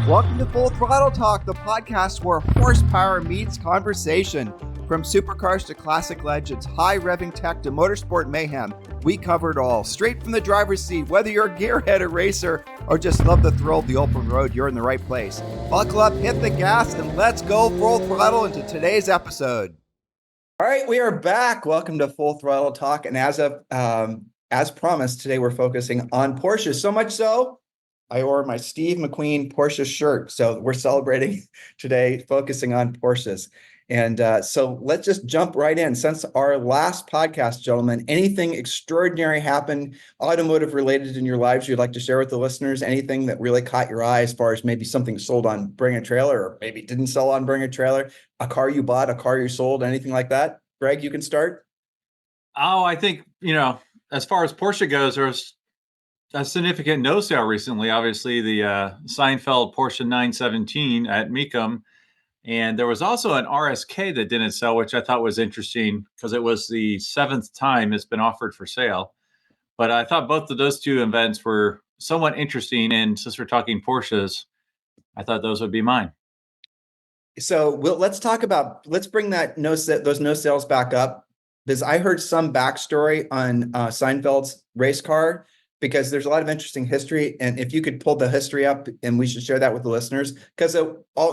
Welcome to Full Throttle Talk, the podcast where horsepower meets conversation. From supercars to classic legends, high revving tech to motorsport mayhem, we cover it all. Straight from the driver's seat, whether you're a gearhead, a racer, or just love the thrill of the open road, you're in the right place. Buckle up, hit the gas, and let's go full throttle into today's episode. All right, we are back. Welcome to Full Throttle Talk. And as promised, today we're focusing on Porsche. So much so, I wore my Steve McQueen Porsche shirt. So we're celebrating today, focusing on Porsches. And so let's just jump right in. Since our last podcast, gentlemen, anything extraordinary happened, automotive related in your lives you'd like to share with the listeners? Anything that really caught your eye as far as maybe something sold on Bring a Trailer, or maybe didn't sell on Bring a Trailer, a car you bought, a car you sold, anything like that? Greg, you can start. Oh, I think, as far as Porsche goes, there's a significant no sale recently. Obviously, the Seinfeld Porsche 917 at Mecum. And there was also an RSK that didn't sell, which I thought was interesting because it was the seventh time it's been offered for sale. But I thought both of those two events were somewhat interesting. And since we're talking Porsches, I thought those would be mine. So let's bring those no sales back up, because I heard some backstory on Seinfeld's race car, because there's a lot of interesting history. And if you could pull the history up, and we should share that with the listeners, because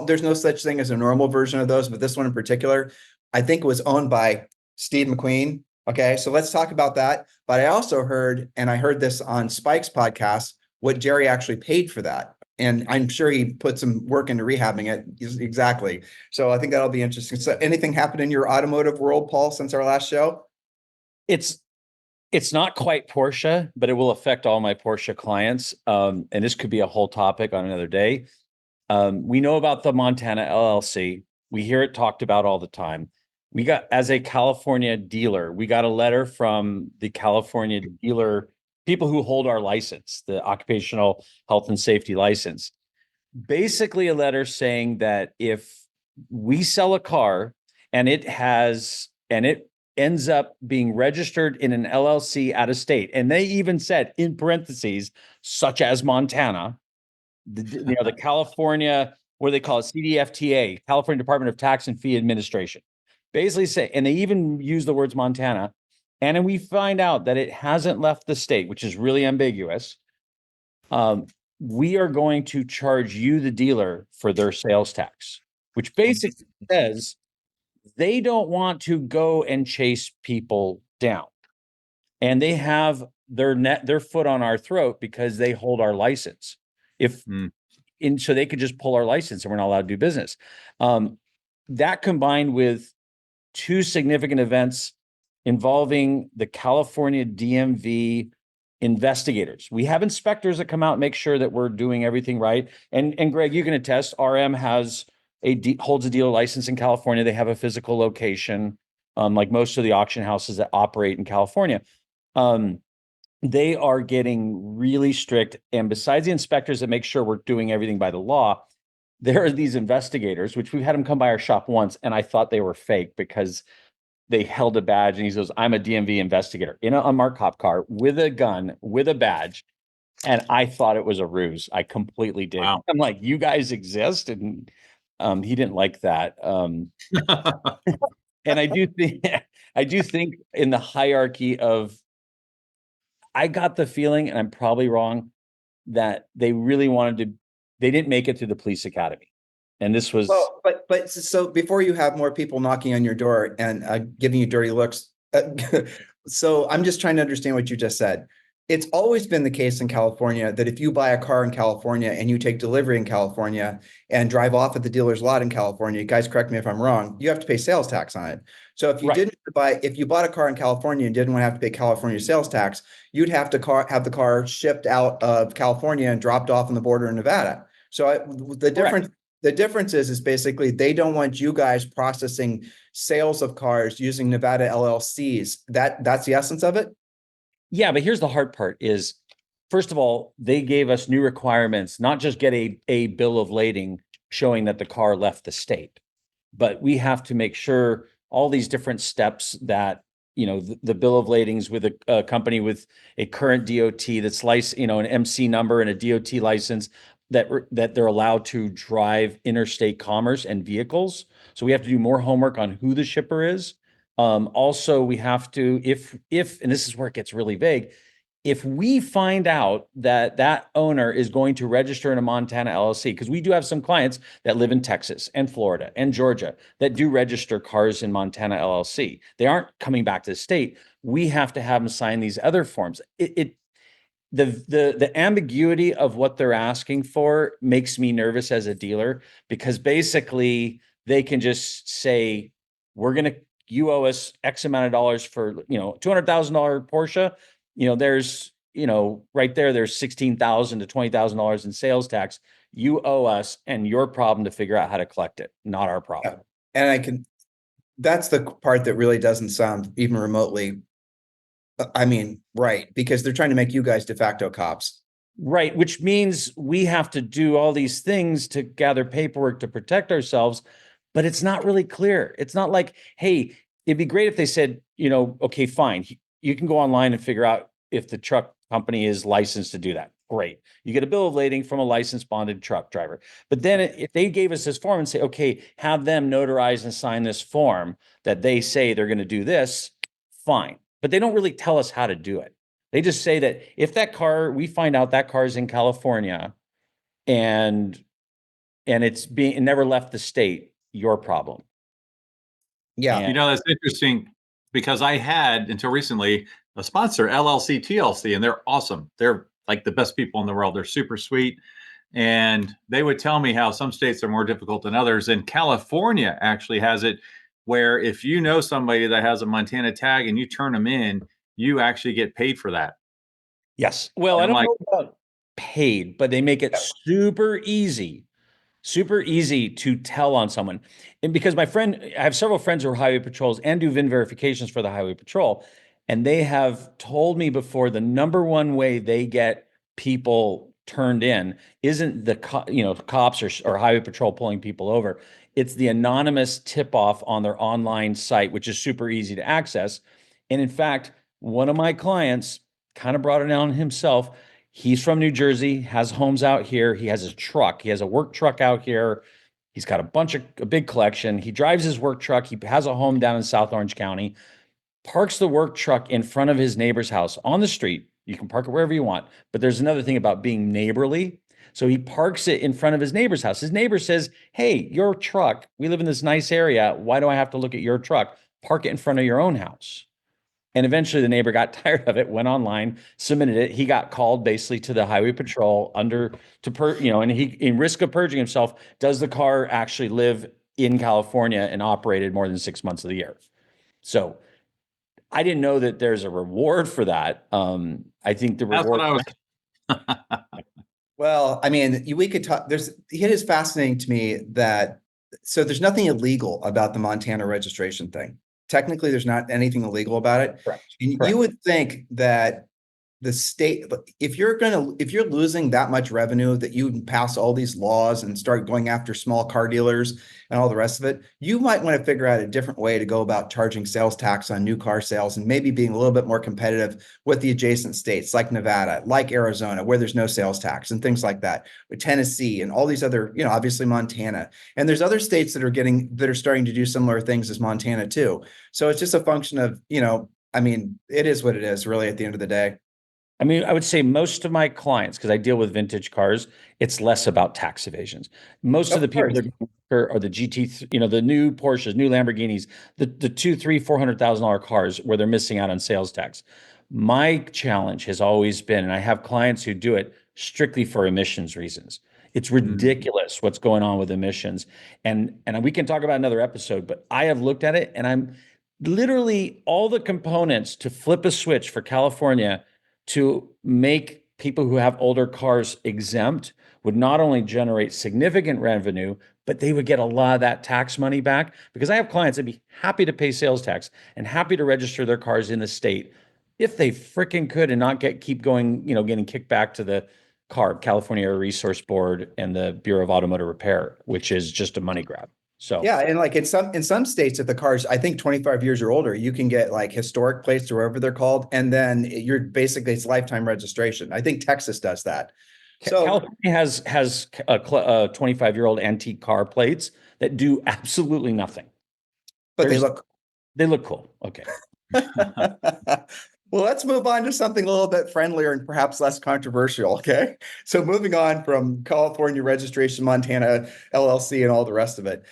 there's no such thing as a normal version of those, but this one in particular, I think it was owned by Steve McQueen. Okay, so let's talk about that. But I also heard, and I heard this on Spike's podcast, what Jerry actually paid for that. And I'm sure he put some work into rehabbing it. Exactly. So I think that'll be interesting. So anything happened in your automotive world, Paul, since our last show? It's not quite Porsche, but it will affect all my Porsche clients. And this could be a whole topic on another day. We know about the Montana LLC. We hear it talked about all the time. As a California dealer, we got a letter from the California dealer, people who hold our license, the occupational health and safety license. Basically a letter saying that if we sell a car and it ends up being registered in an LLC out of state. And they even said in parentheses, such as Montana, the California, what do they call it? CDFTA, California Department of Tax and Fee Administration. Basically say, and they even use the words Montana. And then we find out that it hasn't left the state, which is really ambiguous. We are going to charge you, the dealer, for their sales tax, which basically says they don't want to go and chase people down, and they have their foot on our throat because they hold our license. So they could just pull our license and we're not allowed to do business. That combined with two significant events involving the California DMV investigators. We have inspectors that come out and make sure that we're doing everything right. And Greg, you can attest, RM holds a dealer license in California. They have a physical location, like most of the auction houses that operate in California. They are getting really strict. And besides the inspectors that make sure we're doing everything by the law, there are these investigators, which we've had them come by our shop once, and I thought they were fake because they held a badge and he goes, "I'm a DMV investigator," in an unmarked cop car with a gun, with a badge. And I thought it was a ruse. I completely did. Wow. I'm like, you guys exist? And he didn't like that. And I do think in the hierarchy of, I got the feeling, and I'm probably wrong, that they really they didn't make it through the police academy. And this was but so before you have more people knocking on your door and giving you dirty looks, so I'm just trying to understand what you just said. It's always been the case in California that if you buy a car in California and you take delivery in California and drive off at the dealer's lot in California, guys, correct me if I'm wrong, you have to pay sales tax on it. So if you if you bought a car in California and didn't want to have to pay California sales tax, you'd have to have the car shipped out of California and dropped off on the border in Nevada. So the difference is basically they don't want you guys processing sales of cars using Nevada LLCs. That's the essence of it. Yeah, but here's the hard part is, first of all, they gave us new requirements, not just get a bill of lading showing that the car left the state, but we have to make sure all these different steps that, the bill of ladings with a company with a current DOT that's licensed, an MC number and a DOT license, that they're allowed to drive interstate commerce and vehicles. So we have to do more homework on who the shipper is. Also, we have to, if, and this is where it gets really vague, if we find out that that owner is going to register in a Montana LLC, because we do have some clients that live in Texas and Florida and Georgia that do register cars in Montana LLC. They aren't coming back to the state. We have to have them sign these other forms. The ambiguity of what they're asking for makes me nervous as a dealer, because basically they can just say, you owe us X amount of dollars for, $200,000 Porsche. There's, right there's $16,000 to $20,000 in sales tax. You owe us, and your problem to figure out how to collect it, not our problem. Yeah. And that's the part that really doesn't sound even remotely, right, because they're trying to make you guys de facto cops. Right, which means we have to do all these things to gather paperwork to protect ourselves, but it's not really clear. It's not like, hey, it'd be great if they said, okay, fine. You can go online and figure out if the truck company is licensed to do that. Great. You get a bill of lading from a licensed bonded truck driver. But then if they gave us this form and say, okay, have them notarize and sign this form that they say they're going to do this, fine. But they don't really tell us how to do it. They just say that if we find out that car is in California and it never left the state, your problem. Yeah. And, that's interesting, because I had, until recently, a sponsor, LLC TLC, and they're awesome. They're like the best people in the world. They're super sweet. And they would tell me how some states are more difficult than others. And California actually has it where if you know somebody that has a Montana tag and you turn them in, you actually get paid for that. yes. Well, I don't know about paid, but they make it super easy to tell on someone. And because I have several friends who are highway patrols and do VIN verifications for the highway patrol. And they have told me before, the number one way they get people turned in isn't the cops or highway patrol pulling people over. It's the anonymous tip off on their online site, which is super easy to access. And in fact, one of my clients kind of brought it on himself. He's from New Jersey, has homes out here. He has a truck. He has a work truck out here. He's got a big collection. He drives his work truck. He has a home down in South Orange County, parks the work truck in front of his neighbor's house on the street. You can park it wherever you want. But there's another thing about being neighborly. So he parks it in front of his neighbor's house. His neighbor says, hey, your truck, we live in this nice area. Why do I have to look at your truck? Park it in front of your own house. And eventually the neighbor got tired of it, went online, submitted it. He got called basically to the highway patrol and he, in risk of purging himself, does the car actually live in California and operated more than 6 months of the year? So I didn't know that there's a reward for that. I think the reward. That's what I was. Well, we could talk. It is fascinating to me that, so there's nothing illegal about the Montana registration thing. Technically, there's not anything illegal about it. Correct. And Correct. you would think that the state, if you're losing that much revenue, that you pass all these laws and start going after small car dealers and all the rest of it, you might want to figure out a different way to go about charging sales tax on new car sales, and maybe being a little bit more competitive with the adjacent states like Nevada, like Arizona, where there's no sales tax and things like that, with Tennessee and all these other, obviously Montana. And there's other states that are starting to do similar things as Montana too. So it's just a function of, it is what it is, really, at the end of the day. I would say most of my clients, because I deal with vintage cars, it's less about tax evasions. Most of the people that are the GT, the new Porsches, new Lamborghinis, the $200,000, $300,000, $400,000 cars where they're missing out on sales tax. My challenge has always been, and I have clients who do it strictly for emissions reasons. It's ridiculous what's going on with emissions. And we can talk about another episode, but I have looked at it, and I'm literally all the components to flip a switch for California to make people who have older cars exempt would not only generate significant revenue, but they would get a lot of that tax money back. Because I have clients that'd be happy to pay sales tax and happy to register their cars in the state if they freaking could, and not keep going, getting kicked back to the California Air Resource Board and the Bureau of Automotive Repair, which is just a money grab. So yeah, and like in some states, if the car's, I think 25 years or older, you can get like historic plates or whatever they're called, and then it's lifetime registration. I think Texas does that. So, California has 25-year-old antique car plates that do absolutely nothing. but they look. They look cool. Okay. Well, let's move on to something a little bit friendlier and perhaps less controversial. Okay. So moving on from California registration, Montana LLC, and all the rest of it.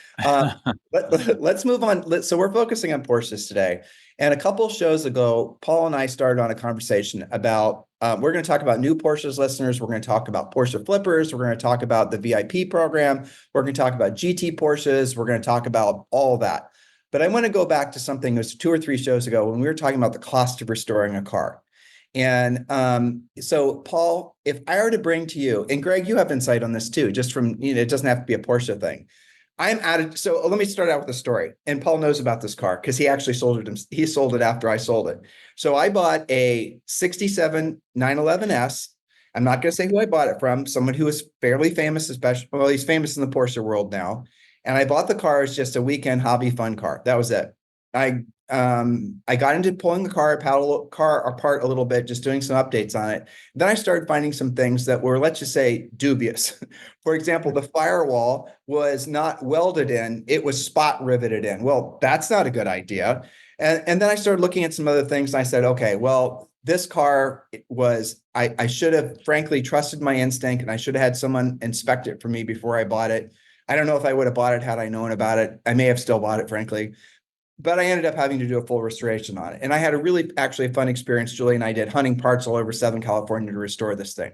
Let's move on. So we're focusing on Porsches today. And a couple of shows ago, Paul and I started on a conversation about, we're going to talk about new Porsches listeners. We're going to talk about Porsche flippers. We're going to talk about the VIP program. We're going to talk about GT Porsches. We're going to talk about all that. But I want to go back to something that was 2 or 3 shows ago when we were talking about the cost of restoring a car. And so, Paul, if I were to bring to you, and Greg, you have insight on this too, just from, it doesn't have to be a Porsche thing. I'm added. So let me start out with a story. And Paul knows about this car because he actually sold it. He sold it after I sold it. So I bought a 67 911S. I'm not going to say who I bought it from, someone who is fairly famous, especially, well, he's famous in the Porsche world now. And I bought the car as just a weekend hobby fun car. That was it. I got into pulling the car apart a little bit, just doing some updates on it. Then I started finding some things that were, let's just say, dubious. For example, the firewall was not welded in, it was spot riveted in. Well, that's not a good idea. And then I started looking at some other things and I said, okay, well, this car was, I should have frankly trusted my instinct and I should have had someone inspect it for me before I bought it. I don't know if I would have bought it had I known about it. I may have still bought it, frankly, but I ended up having to do a full restoration on it. And I had a really actually fun experience. Julie and I did hunting parts all over Southern California to restore this thing.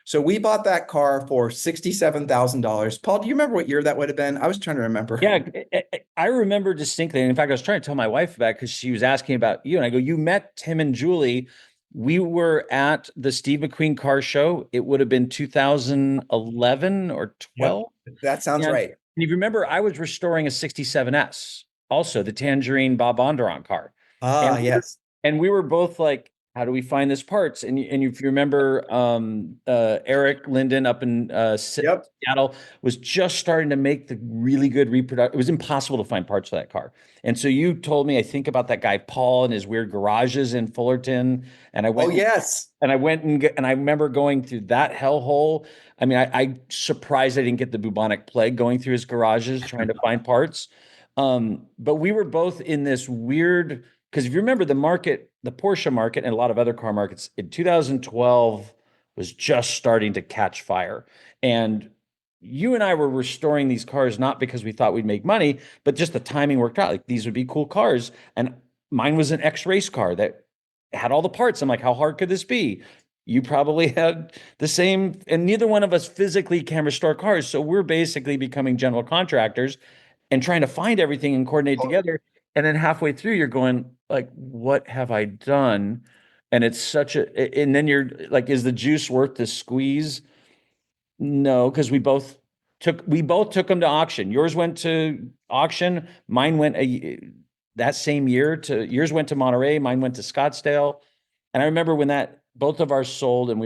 So we bought that car for $67,000. Paul, do you remember what year that would have been? I was trying to remember. Yeah, I remember distinctly. And in fact, I was trying to tell my wife about it because she was asking about you. And I go, you met Tim and Julie. We were at the Steve McQueen car show. It would have been 2011 or 12. Yep, that sounds right. And if you remember, I was restoring a 67S, also the Tangerine Bob Bondurant car. Yes. And we were both like, how do we find this parts? And if you remember, Eric Linden up in Seattle was just starting to make the really good reproduction. It was impossible to find parts for that car. And so you told me, I think about that guy, Paul, and his weird garages in Fullerton. And I went, and I went and I remember going through that hellhole. I mean, I surprised I didn't get the bubonic plague going through his garages trying to find parts. But we were both in this weird, because if you remember the market, the Porsche market and a lot of other car markets in 2012 was just starting to catch fire. And you and I were restoring these cars, not because we thought we'd make money, but just the timing worked out. Like these would be cool cars. And mine was an X-Race car that had all the parts. I'm like, how hard could this be? You probably had the same, and neither one of us physically can restore cars. So we're basically becoming general contractors and trying to find everything and coordinate together. And then halfway through, you're going like, what have I done? And it's such and then you're like, is the juice worth the squeeze? No, because we both took them to auction. Yours went to auction. Mine went that same year yours went to Monterey. Mine went to Scottsdale. And I remember when both of ours sold and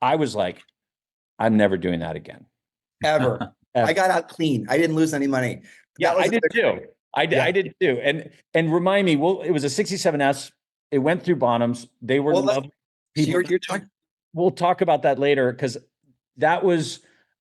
I was like, I'm never doing that again. Ever. I got out clean. I didn't lose any money. Yeah, I did too. I did too. And remind me, well, it was a 67S. It went through Bonhams. They were lovely people. We'll talk about that later because that was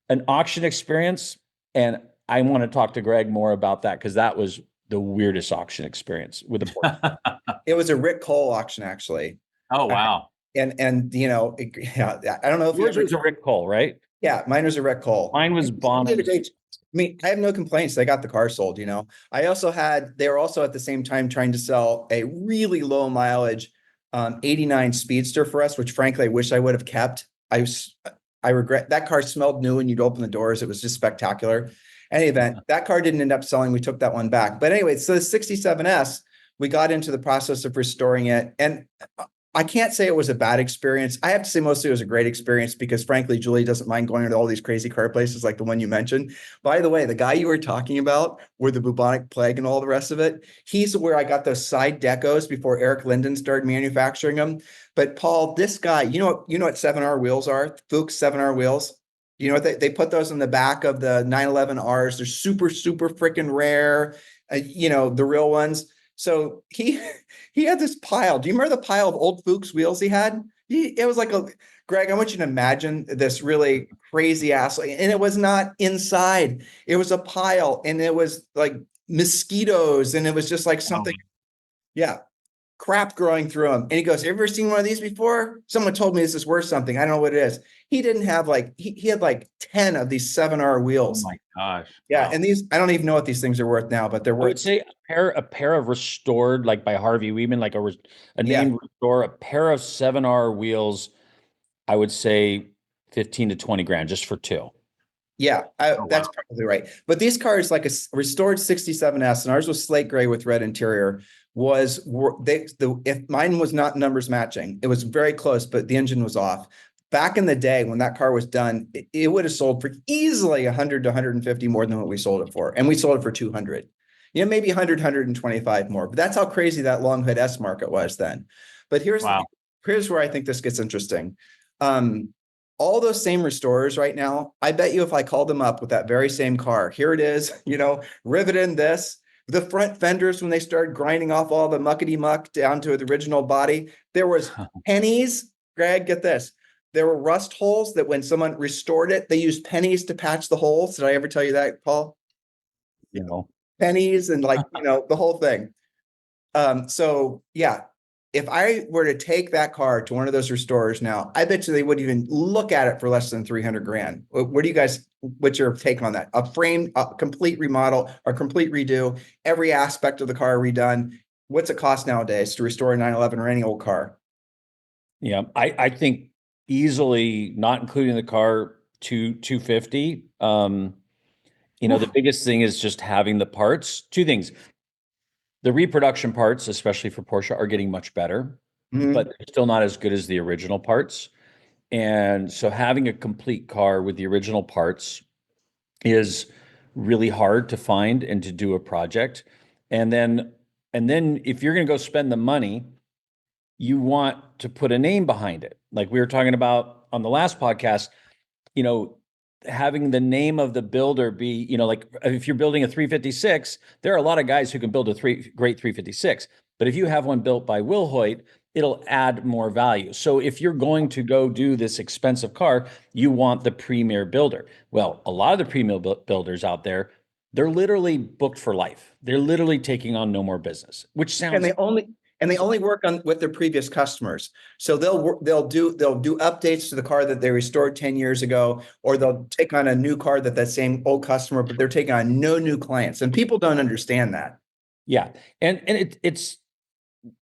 an auction experience. And I want to talk to Greg more about that because that was the weirdest auction experience with the Porsche. It was a Rick Cole auction, actually. Oh, wow. And I don't know if yours was a Rick Cole, right? Yeah, mine was a Rick Cole. Mine was Bonhams. I mean, I have no complaints. I got the car sold, they were also at the same time trying to sell a really low mileage 89 Speedster for us, which frankly, I wish I would have kept. I regret that car smelled new when you'd open the doors. It was just spectacular. Any event, that car didn't end up selling. We took that one back. But anyway, so the 67S, we got into the process of restoring it. And I can't say it was a bad experience. I have to say mostly it was a great experience because frankly, Julie doesn't mind going to all these crazy car places like the one you mentioned. By the way, the guy you were talking about with the bubonic plague and all the rest of it, he's where I got those side decos before Eric Linden started manufacturing them. But Paul, this guy, you know what 7R wheels are? Fuchs 7R wheels. You know what they put those on the back of the 911Rs. They're super, super freaking rare. The real ones. So he had this pile. Do you remember the pile of old Fuchs wheels he had? It was like Greg, I want you to imagine this really crazy ass, and it was not inside. It was a pile, and it was like mosquitoes, and it was just like something, yeah, crap growing through them. And he goes, "Ever seen one of these before? Someone told me this is worth something. I don't know what it is." He didn't have like he had like 10 of these 7R Oh wheels. my gosh. Yeah, Wow. and these I don't even know what these things are worth now, but they're I would worth. say a pair of restored, like by Harvey Weeman, like a Yeah, named restore, a pair of 7R wheels, I would say 15 to 20 grand just for two. yeah, Oh that's wow. probably right. But these cars, like a restored 67S, and ours was slate gray with red interior, if mine was not numbers matching, it was very close, but the engine was off. Back in the day when that car was done, it would have sold for easily 100 to 150 more than what we sold it for, and we sold it for 200. Maybe 100, 125 more. But that's how crazy that long hood S market was then. But Wow. here's where I think this gets interesting. All those same restorers right now, I bet you if I called them up with that very same car, here it is, riveted in this, the front fenders, when they started grinding off all the muckety muck down to the original body, there was pennies. Greg, get this. There were rust holes that when someone restored it, they used pennies to patch the holes. Did I ever tell you that, Paul? Pennies and the whole thing. So yeah, if I were to take that car to one of those restorers now, I bet you they wouldn't even look at it for less than 300 grand. What do you guys, what's your take on that? A complete remodel, a complete redo, every aspect of the car redone. What's it cost nowadays to restore a 911 or any old car? Yeah, I think easily, not including the car, 250. The biggest thing is just having the parts. Two things. The reproduction parts, especially for Porsche, are getting much better, but they're still not as good as the original parts. And so having a complete car with the original parts is really hard to find and to do a project. And then if you're going to go spend the money, you want to put a name behind it. Like we were talking about on the last podcast, you know, having the name of the builder be, like if you're building a 356, there are a lot of guys who can build a great 356. But if you have one built by Will Hoyt, it'll add more value. So if you're going to go do this expensive car, you want the premier builder. Well, a lot of the premier builders out there, they're literally booked for life. They're literally taking on no more business, which sounds And they only work on with their previous customers. So they'll do updates to the car that they restored 10 years ago, or they'll take on a new car that same old customer, but they're taking on no new clients. And people don't understand that. yeah. And it's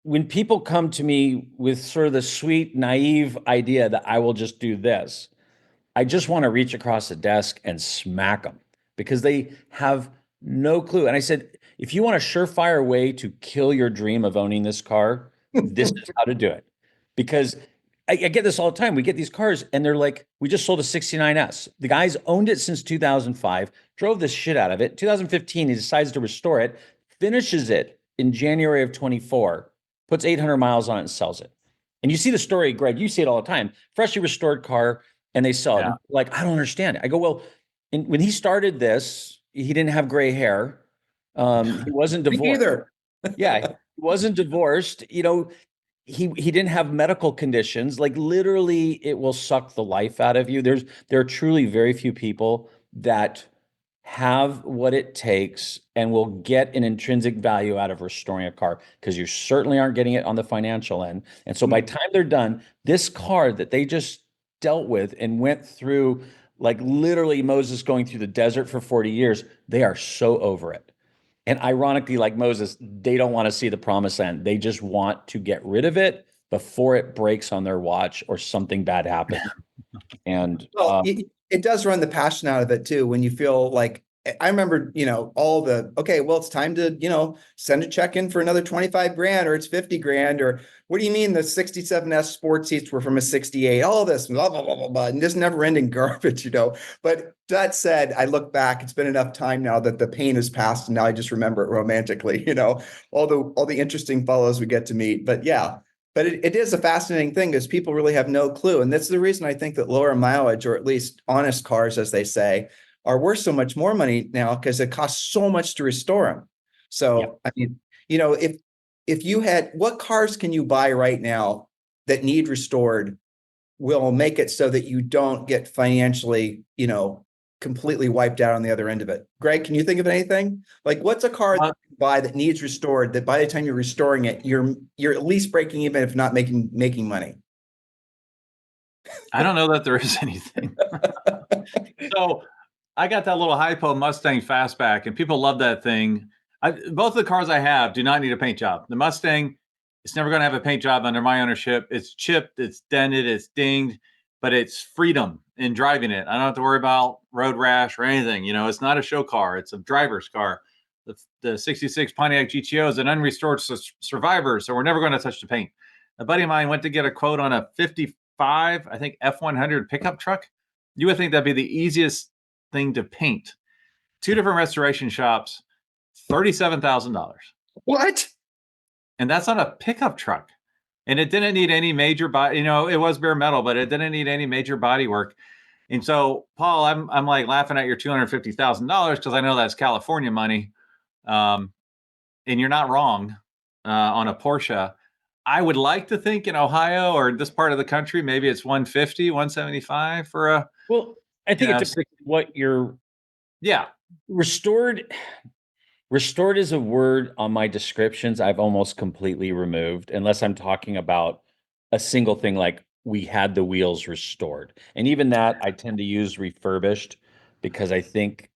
when people come to me with sort of the sweet, naive idea that I will just do this, I just want to reach across the desk and smack them because they have no clue. And I said, if you want a surefire way to kill your dream of owning this car, this is how to do it. Because I get this all the time. We get these cars and they're like, we just sold a 69S. The guy's owned it since 2005, drove the shit out of it. 2015, he decides to restore it, finishes it in January of 24, puts 800 miles on it and sells it. And you see the story, Greg, you see it all the time. Freshly restored car, and they sell it. Yeah. Like, I don't understand it. I go, well, when he started this, he didn't have gray hair. He wasn't Me divorced. either. Yeah, he wasn't divorced. He didn't have medical conditions. Like literally, it will suck the life out of you. There are truly very few people that have what it takes and will get an intrinsic value out of restoring a car because you certainly aren't getting it on the financial end. And so by the time they're done, this car that they just dealt with and went through, like literally Moses going through the desert for 40 years, they are so over it. And ironically, like Moses, they don't want to see the promised land. They just want to get rid of it before it breaks on their watch or something bad happens. And Well, it does run the passion out of it too. When you feel like, I remember, okay, well, it's time to, send a check in for another 25 grand, or it's 50 grand, or what do you mean the 67S sport seats were from a 68, all this, blah, blah, blah, blah, blah, and this never ending garbage, But that said, I look back, it's been enough time now that the pain has passed, and now I just remember it romantically, all the interesting fellows we get to meet. But yeah. But it is a fascinating thing because people really have no clue. And that's the reason I think that lower mileage, or at least honest cars, as they say, are worth so much more money now because it costs so much to restore them. So, I mean, if you had, what cars can you buy right now that need restored will make it so that you don't get financially, completely wiped out on the other end of it. Greg, can you think of anything? Like, what's a car that you buy that needs restored, that by the time you're restoring it, you're at least breaking even, if not making money? I don't know that there is anything. So I got that little hypo Mustang fastback, and people love that thing. Both of the cars I have do not need a paint job. The Mustang, it's never going to have a paint job under my ownership. It's chipped, it's dented, it's dinged, but it's freedom in driving it. I don't have to worry about road rash or anything. It's not a show car. It's a driver's car. The 66 Pontiac GTO is an unrestored survivor, so we're never going to touch the paint. A buddy of mine went to get a quote on a 55, I think, F100 pickup truck. You would think that'd be the easiest thing to paint. 2 different restoration shops, $37,000. What? And that's on a pickup truck. And it didn't need any major body, it was bare metal, but it didn't need any major body work. And so, Paul, I'm like laughing at your $250,000 because I know that's California money. And you're not wrong on a Porsche. I would like to think in Ohio or this part of the country, maybe it's 150, 175 for a. Well, I think it's what you're. Yeah. Restored is a word on my descriptions I've almost completely removed, unless I'm talking about a single thing like we had the wheels restored. And even that I tend to use refurbished, because I think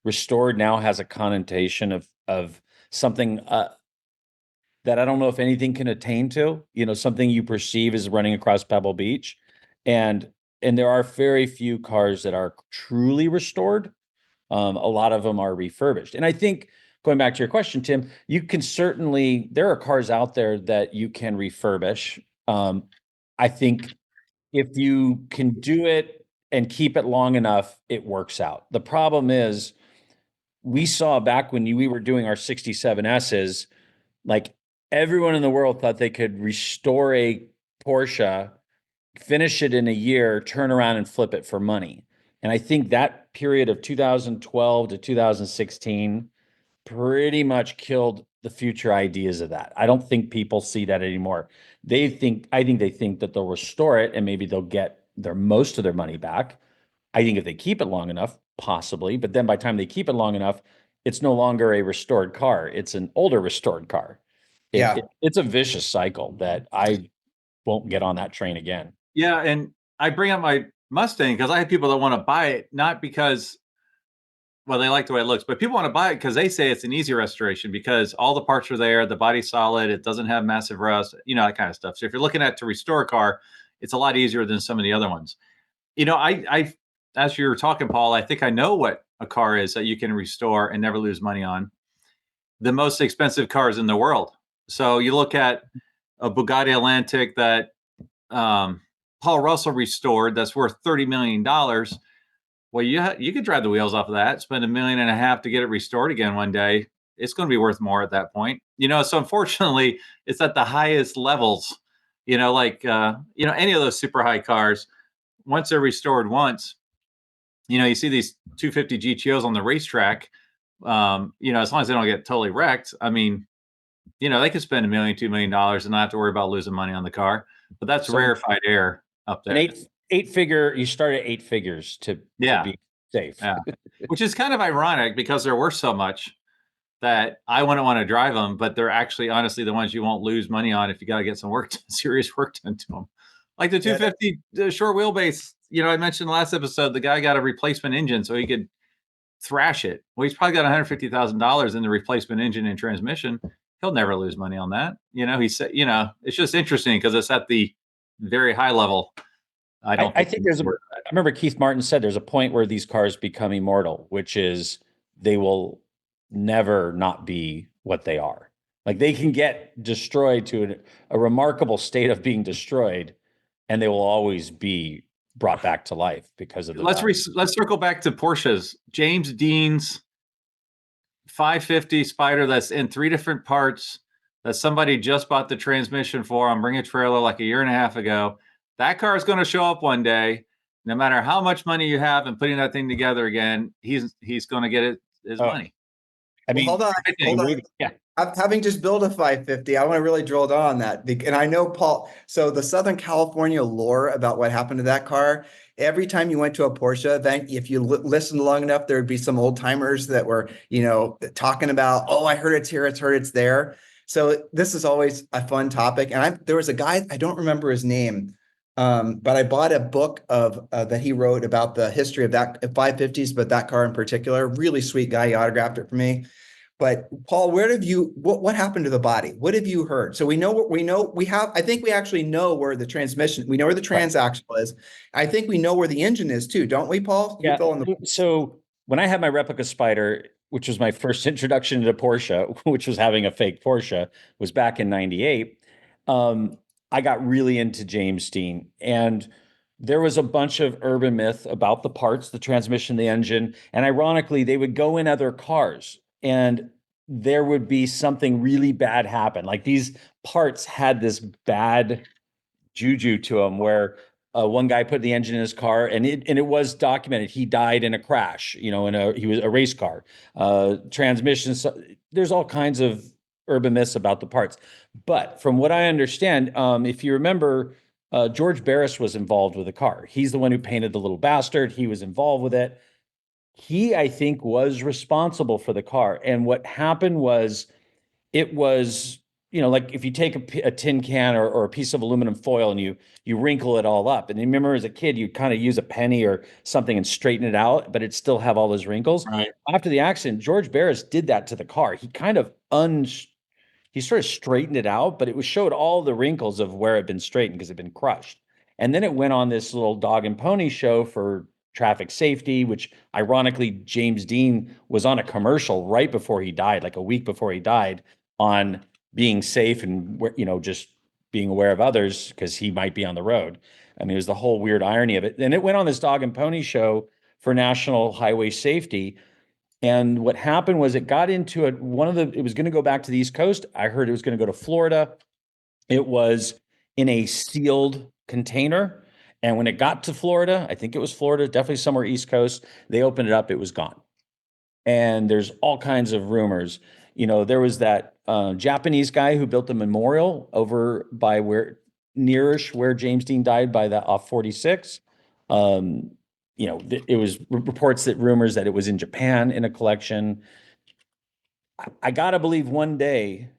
restored now has a connotation of something that I don't know if anything can attain to, something you perceive as running across Pebble Beach. And there are very few cars that are truly restored. A lot of them are refurbished. And I think, going back to your question, Tim, there are cars out there that you can refurbish. I think if you can do it and keep it long enough, it works out. The problem is, we saw back when we were doing our 67Ss, like everyone in the world thought they could restore a Porsche, finish it in a year, turn around and flip it for money. And I think that period of 2012 to 2016 pretty much killed the future ideas of that. I don't think people see that anymore. I think they think that they'll restore it and maybe they'll get most of their money back. I think if they keep it long enough, possibly, but then by the time they keep it long enough, it's no longer a restored car. It's an older restored car. It's a vicious cycle that I won't get on that train again. Yeah. And I bring up my Mustang because I have people that want to buy it, not because, well, they like the way it looks, but people want to buy it because they say it's an easy restoration because all the parts are there, the body's solid, it doesn't have massive rust, that kind of stuff. So if you're looking at to restore a car, it's a lot easier than some of the other ones. I as you were talking, Paul, I think I know what a car is that you can restore and never lose money on. The most expensive cars in the world. So you look at a Bugatti Atlantic that Paul Russell restored that's worth $30 million. Well, you could drive the wheels off of that, spend $1.5 million to get it restored again one day. It's going to be worth more at that point. So unfortunately, it's at the highest levels, any of those super high cars, once they're restored once, you see these 250 GTOs on the racetrack, as long as they don't get totally wrecked. I mean, they could spend $1 million, $2 million and not have to worry about losing money on the car, but that's rarefied air up there. You start at 8 figures to be safe. Yeah. Which is kind of ironic because they're worth so much that I wouldn't want to drive them, but they're actually honestly the ones you won't lose money on if you got to get some serious work done to them. Like the 250 the short wheelbase, I mentioned last episode, the guy got a replacement engine so he could thrash it. Well, he's probably got $150,000 in the replacement engine and transmission. He'll never lose money on that. He said, it's just interesting because it's at the very high level. I think I remember Keith Martin said there's a point where these cars become immortal, which is they will never not be what they are. Like they can get destroyed to a remarkable state of being destroyed, and they will always be brought back to life because of the. Let's circle back to Porsches. James Dean's 550 Spider that's in 3 different parts that somebody just bought the transmission for on Bring a Trailer like a year and a half ago. That car is going to show up one day, no matter how much money you have in putting that thing together again. He's going to get his money. I mean, hold on. Yeah. Having just built a 550, I want to really drill down on that. And I know, Paul, so the Southern California lore about what happened to that car, every time you went to a Porsche event, if you listened long enough, there'd be some old timers that were, talking about, oh, I heard it's here, it's heard it's there. So this is always a fun topic. And there was a guy, I don't remember his name, but I bought a book that he wrote about the history of that 550s, but that car in particular, really sweet guy. He autographed it for me. But Paul, what happened to the body? What have you heard? So I think we actually know where the transmission, we know where the transaxle is. I think we know where the engine is too, don't we, Paul? Yeah. So when I had my replica Spider, which was my first introduction to Porsche, which was having a fake Porsche, was back in '98. I got really into James Dean, and there was a bunch of urban myth about the parts, the transmission, the engine, and ironically, they would go in other cars and there would be something really bad happen. Like these parts had this bad juju to them where one guy put the engine in his car and it was documented. He died in a crash, he was a race car, transmissions. There's all kinds of urban myths about the parts. But from what I understand, if you remember, George Barris was involved with the car. He's the one who painted the little bastard. He was involved with it. He, I think, was responsible for the car. And what happened was it was, like if you take a tin can or a piece of aluminum foil and you wrinkle it all up. And you remember as a kid, you'd kind of use a penny or something and straighten it out, but it'd still have all those wrinkles. Right. After the accident, George Barris did that to the car. He kind of he sort of straightened it out, but it showed all the wrinkles of where it had been straightened because it had been crushed. And then it went on this little dog and pony show for traffic safety, which ironically, James Dean was on a commercial right before he died, like a week before he died, on being safe and, just being aware of others because he might be on the road. I mean, it was the whole weird irony of it. And it went on this dog and pony show for national highway safety. And what happened was it got into it was going to go back to the East Coast. I heard it was going to go to Florida. It was in a sealed container. And when it got to Florida, I think it was Florida, definitely somewhere East Coast, they opened it up, it was gone. And there's all kinds of rumors. There was that Japanese guy who built the memorial over by nearish where James Dean died by the off 46. It was reports rumors that it was in Japan in a collection. I gotta believe one day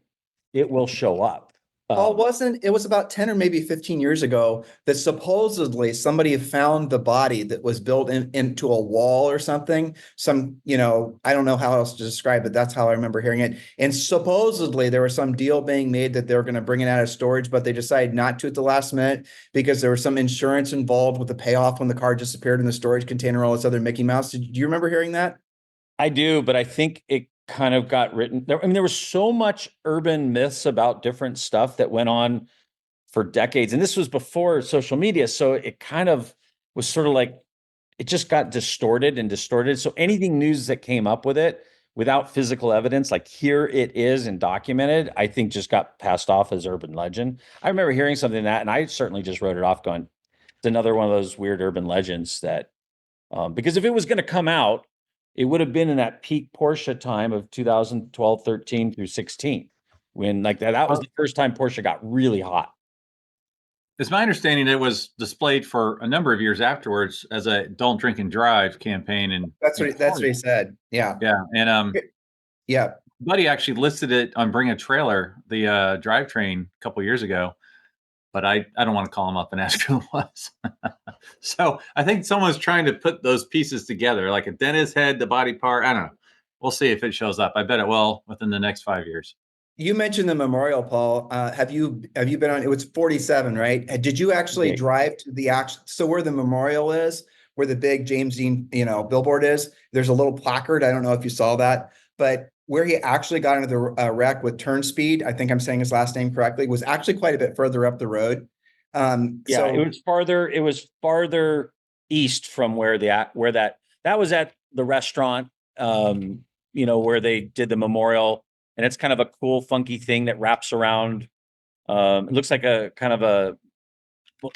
it will show up. Paul, it was about 10 or maybe 15 years ago that supposedly somebody found the body that was built into a wall or something. I don't know how else to describe it. That's how I remember hearing it. And supposedly there was some deal being made that they were going to bring it out of storage, but they decided not to at the last minute because there was some insurance involved with the payoff when the car disappeared in the storage container, all this other Mickey Mouse. Do you remember hearing that? I do, but I think it kind of got written there. I mean, there was so much urban myths about different stuff that went on for decades. And this was before social media. So it kind of was sort of like, it just got distorted. So anything news that came up with it without physical evidence, like here it is and documented, I think just got passed off as urban legend. I remember hearing something that, and I certainly just wrote it off going, it's another one of those weird urban legends that, because if it was going to come out, it would have been in that peak Porsche time of 2012, 13 through 16, when like that was the first time Porsche got really hot. It's my understanding it was displayed for a number of years afterwards as a "Don't Drink and Drive" campaign, and that's what he said. Yeah, yeah, and yeah. Buddy actually listed it on Bring a Trailer, the drivetrain, a couple years ago. But I don't want to call him up and ask who it was. So I think someone's trying to put those pieces together, like a dentist head, the body part. I don't know. We'll see if it shows up. I bet it will within the next 5 years. You mentioned the memorial, Paul. Have you been on? It was 47, right? Did you actually drive to so where the memorial is, where the big James Dean, billboard is? There's a little placard. I don't know if you saw that, but where he actually got into the wreck with turn speed, I think I'm saying his last name correctly, was actually quite a bit further up the road. It was farther east from where that was at the restaurant, where they did the memorial, and it's kind of a cool, funky thing that wraps around. It looks like a kind of a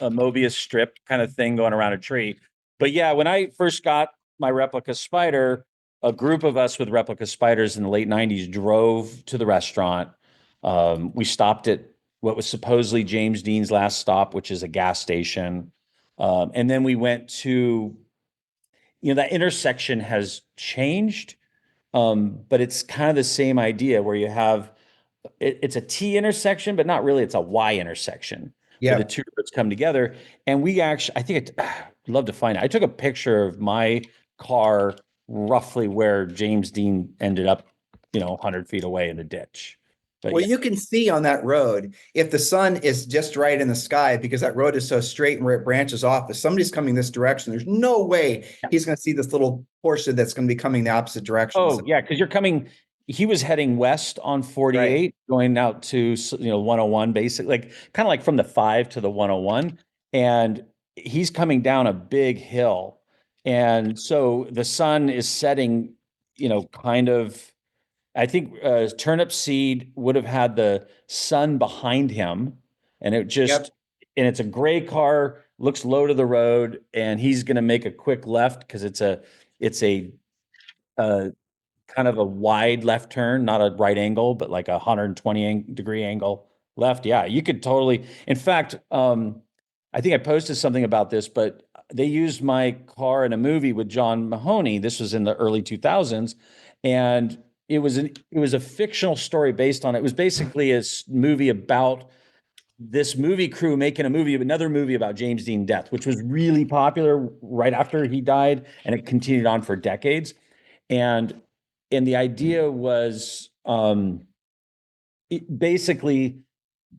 Mobius strip kind of thing going around a tree. But yeah, when I first got my replica Spider, a group of us with replica spiders in the late 90s drove to the restaurant. We stopped at what was supposedly James Dean's last stop, which is a gas station. And then we went to, that intersection has changed, but it's kind of the same idea where you have, it's a T intersection, but not really. It's a Y intersection where the two roads come together. And we actually, I'd love to find it. I took a picture of my car roughly where James Dean ended up, 100 feet away in the ditch. But Well, you can see on that road if the sun is just right in the sky, because that road is so straight and where it branches off. If somebody's coming this direction, there's no way he's going to see this little Porsche that's going to be coming the opposite direction. Oh, yeah, because he was heading west on 48, going out to 101, basically, like kind of like from the 5 to the 101, and he's coming down a big hill, and so the sun is setting, kind of. I think Turnip Seed would have had the sun behind him, and and it's a gray car, looks low to the road, and he's going to make a quick left because it's a kind of a wide left turn, not a right angle, but like a 120-degree angle left. Yeah, you could totally. In fact, I think I posted something about this, but they used my car in a movie with John Mahoney. This was in the early 2000s, and it was a fictional story based on it. It was basically a movie about this movie crew making another movie about James Dean death, which was really popular right after he died, and it continued on for decades. And the idea was basically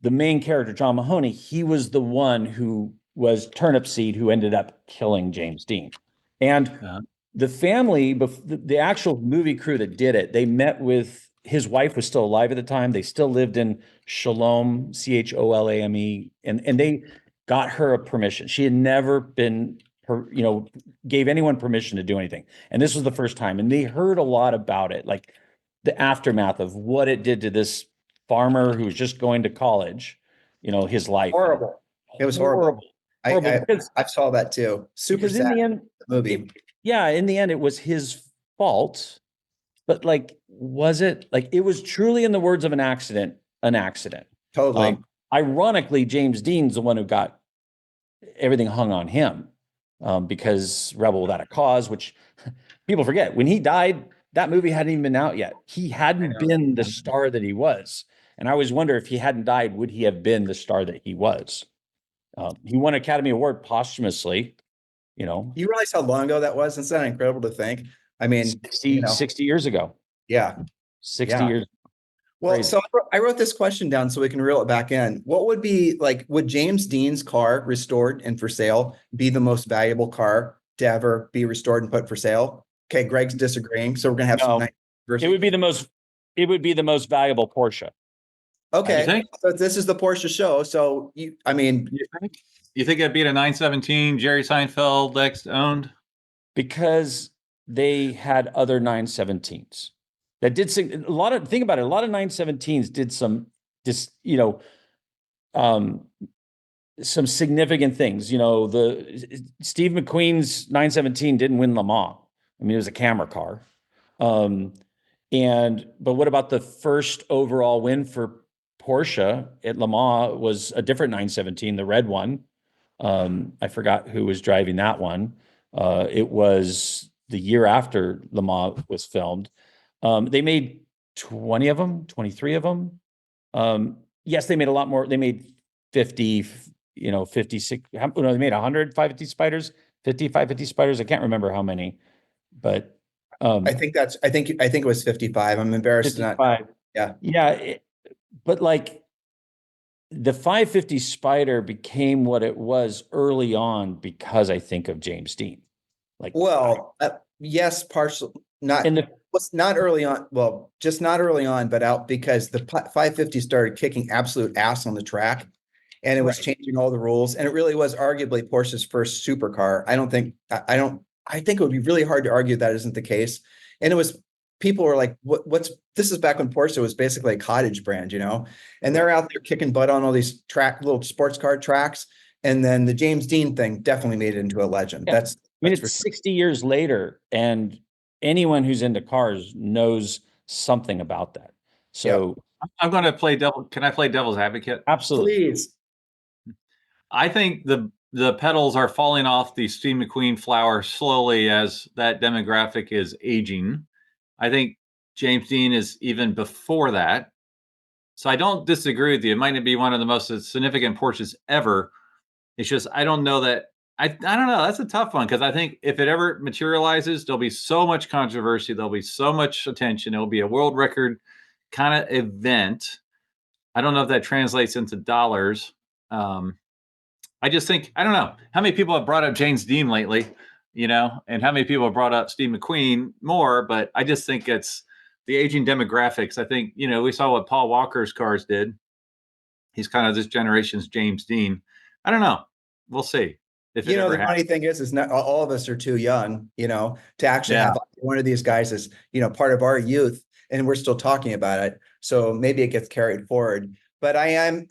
the main character, John Mahoney, he was the one who was Turnip Seed who ended up killing James Dean. And the family, the actual movie crew that did it, they met with, his wife was still alive at the time. They still lived in Cholame, Cholame, and they got her a permission. She had never been, gave anyone permission to do anything. And this was the first time. And they heard a lot about it, like the aftermath of what it did to this farmer who was just going to college, his life. Horrible. It was horrible. I saw that too. Super sad. In the end, movie. In the end, it was his fault. But was it? It was truly, in the words of an accident. Totally. Ironically, James Dean's the one who got everything hung on him, because Rebel Without a Cause, which people forget, when he died, that movie hadn't even been out yet. He hadn't been the star that he was. And I always wonder, if he hadn't died, would he have been the star that he was? He won an Academy Award posthumously, You realize how long ago that was? Isn't that incredible to think? I mean, 60 years ago. Yeah. 60 years. Well, crazy. So I wrote this question down so we can reel it back in. What would be would James Dean's car, restored and for sale, be the most valuable car to ever be restored and put for sale? Okay, Greg's disagreeing. So we're going to have some nice it would be the most valuable Porsche. Okay. So this is the Porsche show. So you think it'd beat a 917 Jerry Seinfeld X owned? Because they had other 917s that did think about it. A lot of 917s did some significant things. The Steve McQueen's 917 didn't win Le Mans. I mean, it was a camera car. But what about the first overall win for Porsche at Le Mans? Was a different 917, the red one. I forgot who was driving that one. It was the year after Le Mans was filmed. They made 20 of them, 23 of them. Yes, they made a lot more. They made 50, 56. They made 100 550 Spiders, 50 550 Spiders. I can't remember how many, but I think it was 55. I'm embarrassed 55. Not. Yeah. Yeah. But the 550 Spider became what it was early on because I think of James Dean. Yes, partially. Not early on. Well, just not early on, but out because the 550 started kicking absolute ass on the track, and it was changing all the rules. And it really was arguably Porsche's first supercar. I think it would be really hard to argue that isn't the case. And it was, people were like, this is back when Porsche was basically a cottage brand, and they're out there kicking butt on all these little sports car tracks. And then the James Dean thing definitely made it into a legend. Yeah. It's 60 years later, and anyone who's into cars knows something about that. So I'm going to play can I play devil's advocate? absolutely. Please. I think the petals are falling off the Steve McQueen flower slowly as that demographic is aging. I think James Dean is even before that. So I don't disagree with you. It might not be one of the most significant Porsches ever. It's just I don't know that I don't know. That's a tough one because I think if it ever materializes, there'll be so much controversy. There'll be so much attention. It'll be a world record kind of event. I don't know if that translates into dollars. I just think I don't know how many people have brought up James Dean lately, and how many people have brought up Steve McQueen more. But I just think it's the aging demographics. I think we saw what Paul Walker's cars did. He's kind of this generation's James Dean. I don't know. We'll see. If The funny thing is not all of us are too young, to actually have one of these guys as, part of our youth, and we're still talking about it. So maybe it gets carried forward. But I am,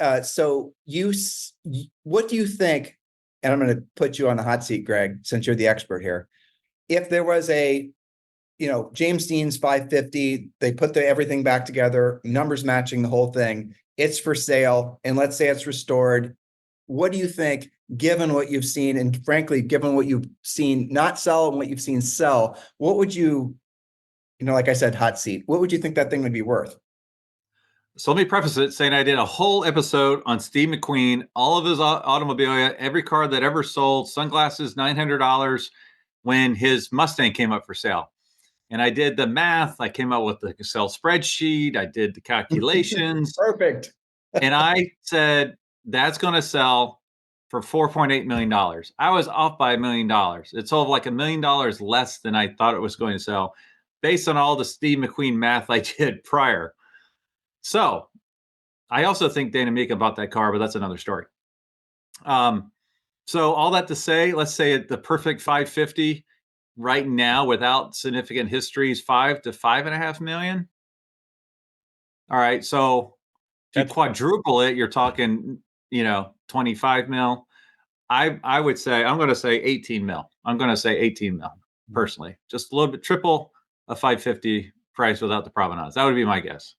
what do you think, and I'm going to put you on the hot seat, Greg, since you're the expert here. If there was a, James Dean's 550, they put everything back together, numbers matching the whole thing, it's for sale, and let's say it's restored. What do you think, given what you've seen, and frankly, given what you've seen not sell and what you've seen sell, what would you, like I said, hot seat, what would you think that thing would be worth? So let me preface it saying I did a whole episode on Steve McQueen, all of his automobilia, every car that ever sold, sunglasses, $900 when his Mustang came up for sale. And I did the math. I came up with the Excel spreadsheet. I did the calculations. Perfect. And I said, that's going to sell for $4.8 million. I was off by $1 million. It sold like $1 million less than I thought it was going to sell based on all the Steve McQueen math I did prior. So I also think Dana Mika bought that car, but that's another story. So all that to say, let's say the perfect 550 right now without significant history is $5 to $5.5 million. All right. So if you quadruple it, you're talking, 25 mil. I would say, I'm going to say 18 mil. I'm going to say 18 mil personally, just a little bit triple a 550 price without the provenance. That would be my guess.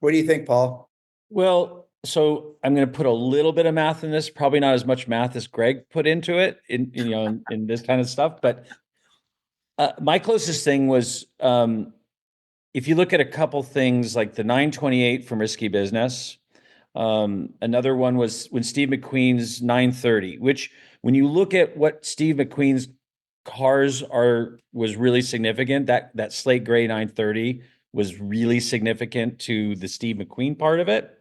What do you think, Paul? Well, so I'm going to put a little bit of math in this, probably not as much math as Greg put into it in this kind of stuff. But my closest thing was, if you look at a couple things like the 928 from Risky Business, another one was when Steve McQueen's 930, which when you look at what Steve McQueen's cars was really significant. That slate gray 930 was really significant to the Steve McQueen part of it.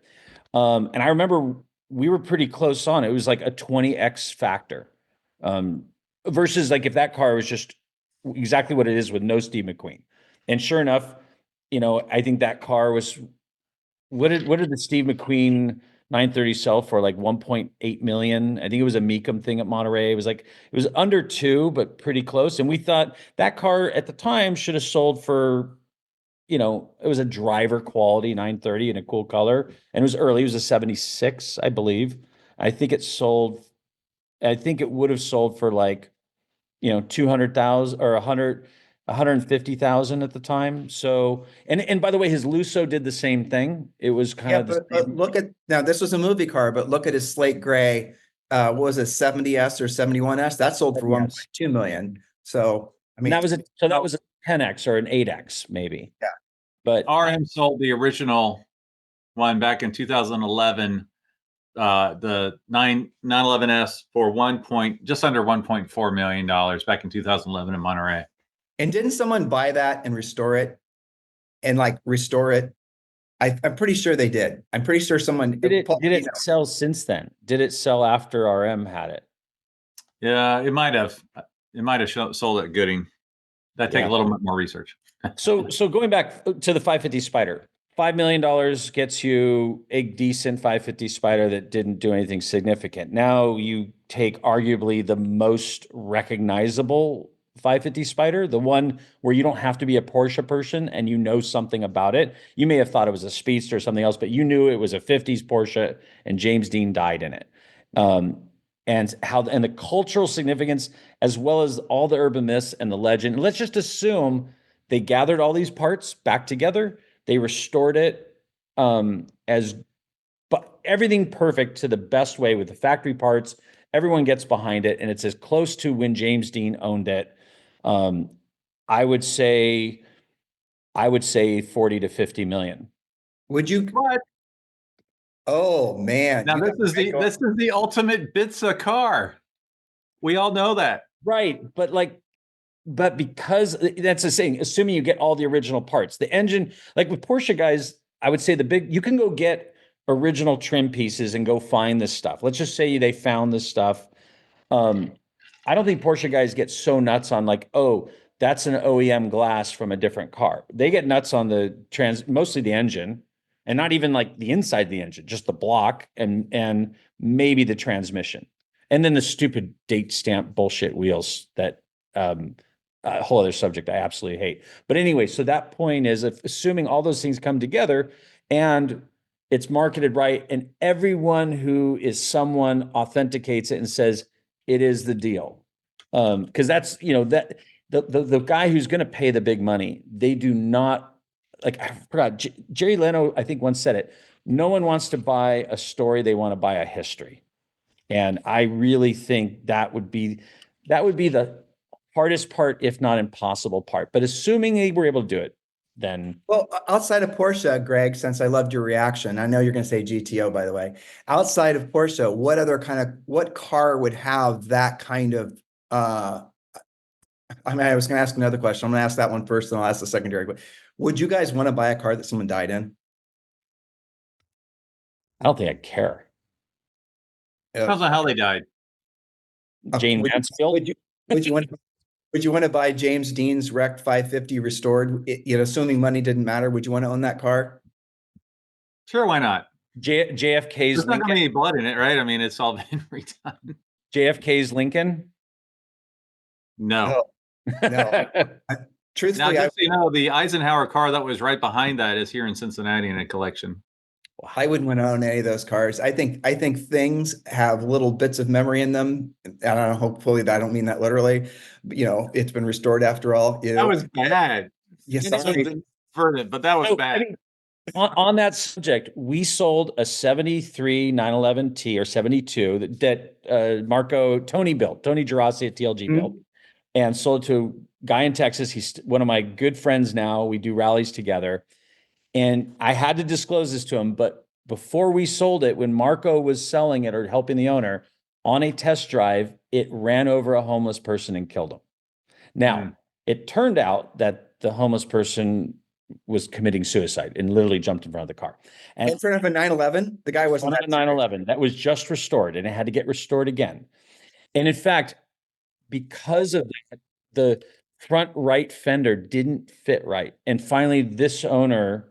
And I remember we were pretty close on it. It was like a 20x factor, versus like if that car was just exactly what it is with no Steve McQueen. And sure enough, I think that car was, what did the Steve McQueen 930 sell for? Like 1.8 million. I think it was a Mecum thing at Monterey. It was under 2, but pretty close. And we thought that car at the time should have sold for, it was a driver quality 930 in a cool color. And it was early. It was a 76, I believe. I think it would have sold for like, 200,000 or 150,000 at the time. So, and by the way, his Lusso did the same thing. It was kind of but look at, now this was a movie car, but look at his slate gray. What was it, 70S or 71S? That sold for 1.2 million. So, I mean, that was a 10X or an 8X maybe. Yeah. But RM sold the original one back in 2011, the 911S for just under $1.4 million back in 2011 in Monterey. And didn't someone buy that and restore it? I'm pretty sure they did. I'm pretty sure someone did it sell since then? Did it sell after RM had it? Yeah, it might have. It might have sold at Gooding. That take a little bit more research. So going back to the 550 Spider, $5 million gets you a decent 550 Spider that didn't do anything significant. Now you take arguably the most recognizable 550 Spider, the one where you don't have to be a Porsche person and you know something about it. You may have thought it was a Speedster or something else, but you knew it was a 50s Porsche and James Dean died in it. And the cultural significance, as well as all the urban myths and the legend. Let's just assume They gathered all these parts back together. They restored it but everything perfect to the best way with the factory parts. Everyone gets behind it, and it's as close to when James Dean owned it. I would say 40 to 50 million. Would you? What? Oh man. Now You this got is Greg going- this is the ultimate Bitsa car. We all know that. Right, but because that's the thing, assuming you get all the original parts, the engine, like with Porsche guys, I would say you can go get original trim pieces and go find this stuff. Let's just say they found this stuff. I don't think Porsche guys get so nuts on like, oh, that's an OEM glass from a different car. They get nuts on mostly the engine, and not even like the inside of the engine, just the block and maybe the transmission. And then the stupid date stamp bullshit wheels that a whole other subject I absolutely hate. But anyway, so that point is assuming all those things come together and it's marketed right, and everyone who is someone authenticates it and says it is the deal. Because that's, that the guy who's going to pay the big money, they do not, like, I forgot, Jerry Leno, I think, once said it. No one wants to buy a story, they want to buy a history. And I really think that would be the hardest part, if not impossible part. But assuming they were able to do it, then. Well, outside of Porsche, Greg, since I loved your reaction, I know you're going to say GTO, by the way. Outside of Porsche, what car would have that kind of, I was going to ask another question. I'm going to ask that one first, and I'll ask the secondary. But would you guys want to buy a car that someone died in? I don't think I care. Depends on how they died. Jane Mansfield. Would you want to buy James Dean's wrecked 550 restored? Assuming money didn't matter, would you want to own that car? Sure, why not? JFK's There's not Lincoln. gonna be any blood in it, right? I mean, it's all been redone. JFK's Lincoln. No. No. Truthfully, Now, just so you know, the Eisenhower car that was right behind that is here in Cincinnati in a collection. I wouldn't want to own any of those cars. I think things have little bits of memory in them. I don't know. Hopefully, I don't mean that literally. But, it's been restored after all. That was bad. Yes, but that was bad. I mean, on that subject, we sold a 73 911T or 72 that Tony Gerasi at TLG built, and sold it to a guy in Texas. He's one of my good friends now. We do rallies together. And I had to disclose this to him, but before we sold it, when Marco was selling it or helping the owner on a test drive, it ran over a homeless person and killed him. Now, it turned out that the homeless person was committing suicide and literally jumped in front of the car. And in front of a 911, the guy wasn't on a 911 that was just restored, and it had to get restored again. And in fact, because of that, the front right fender didn't fit right. And finally, this owner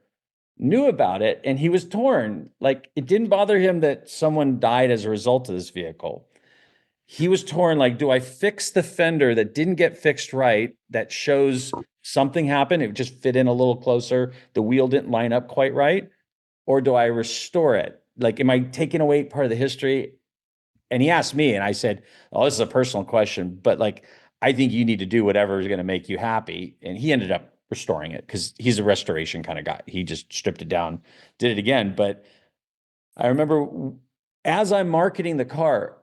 knew about it, and he was torn. Like, it didn't bother him that someone died as a result of this vehicle. He was torn, like, do I fix the fender that didn't get fixed right, that shows something happened, it just fit in a little closer, the wheel didn't line up quite right, or do I restore it? Like, am I taking away part of the history? And he asked me, and I said, oh, this is a personal question, but like, I think you need to do whatever is going to make you happy. And he ended up restoring it because he's a restoration kind of guy. He just stripped it down, did it again. But I remember as I'm marketing the car,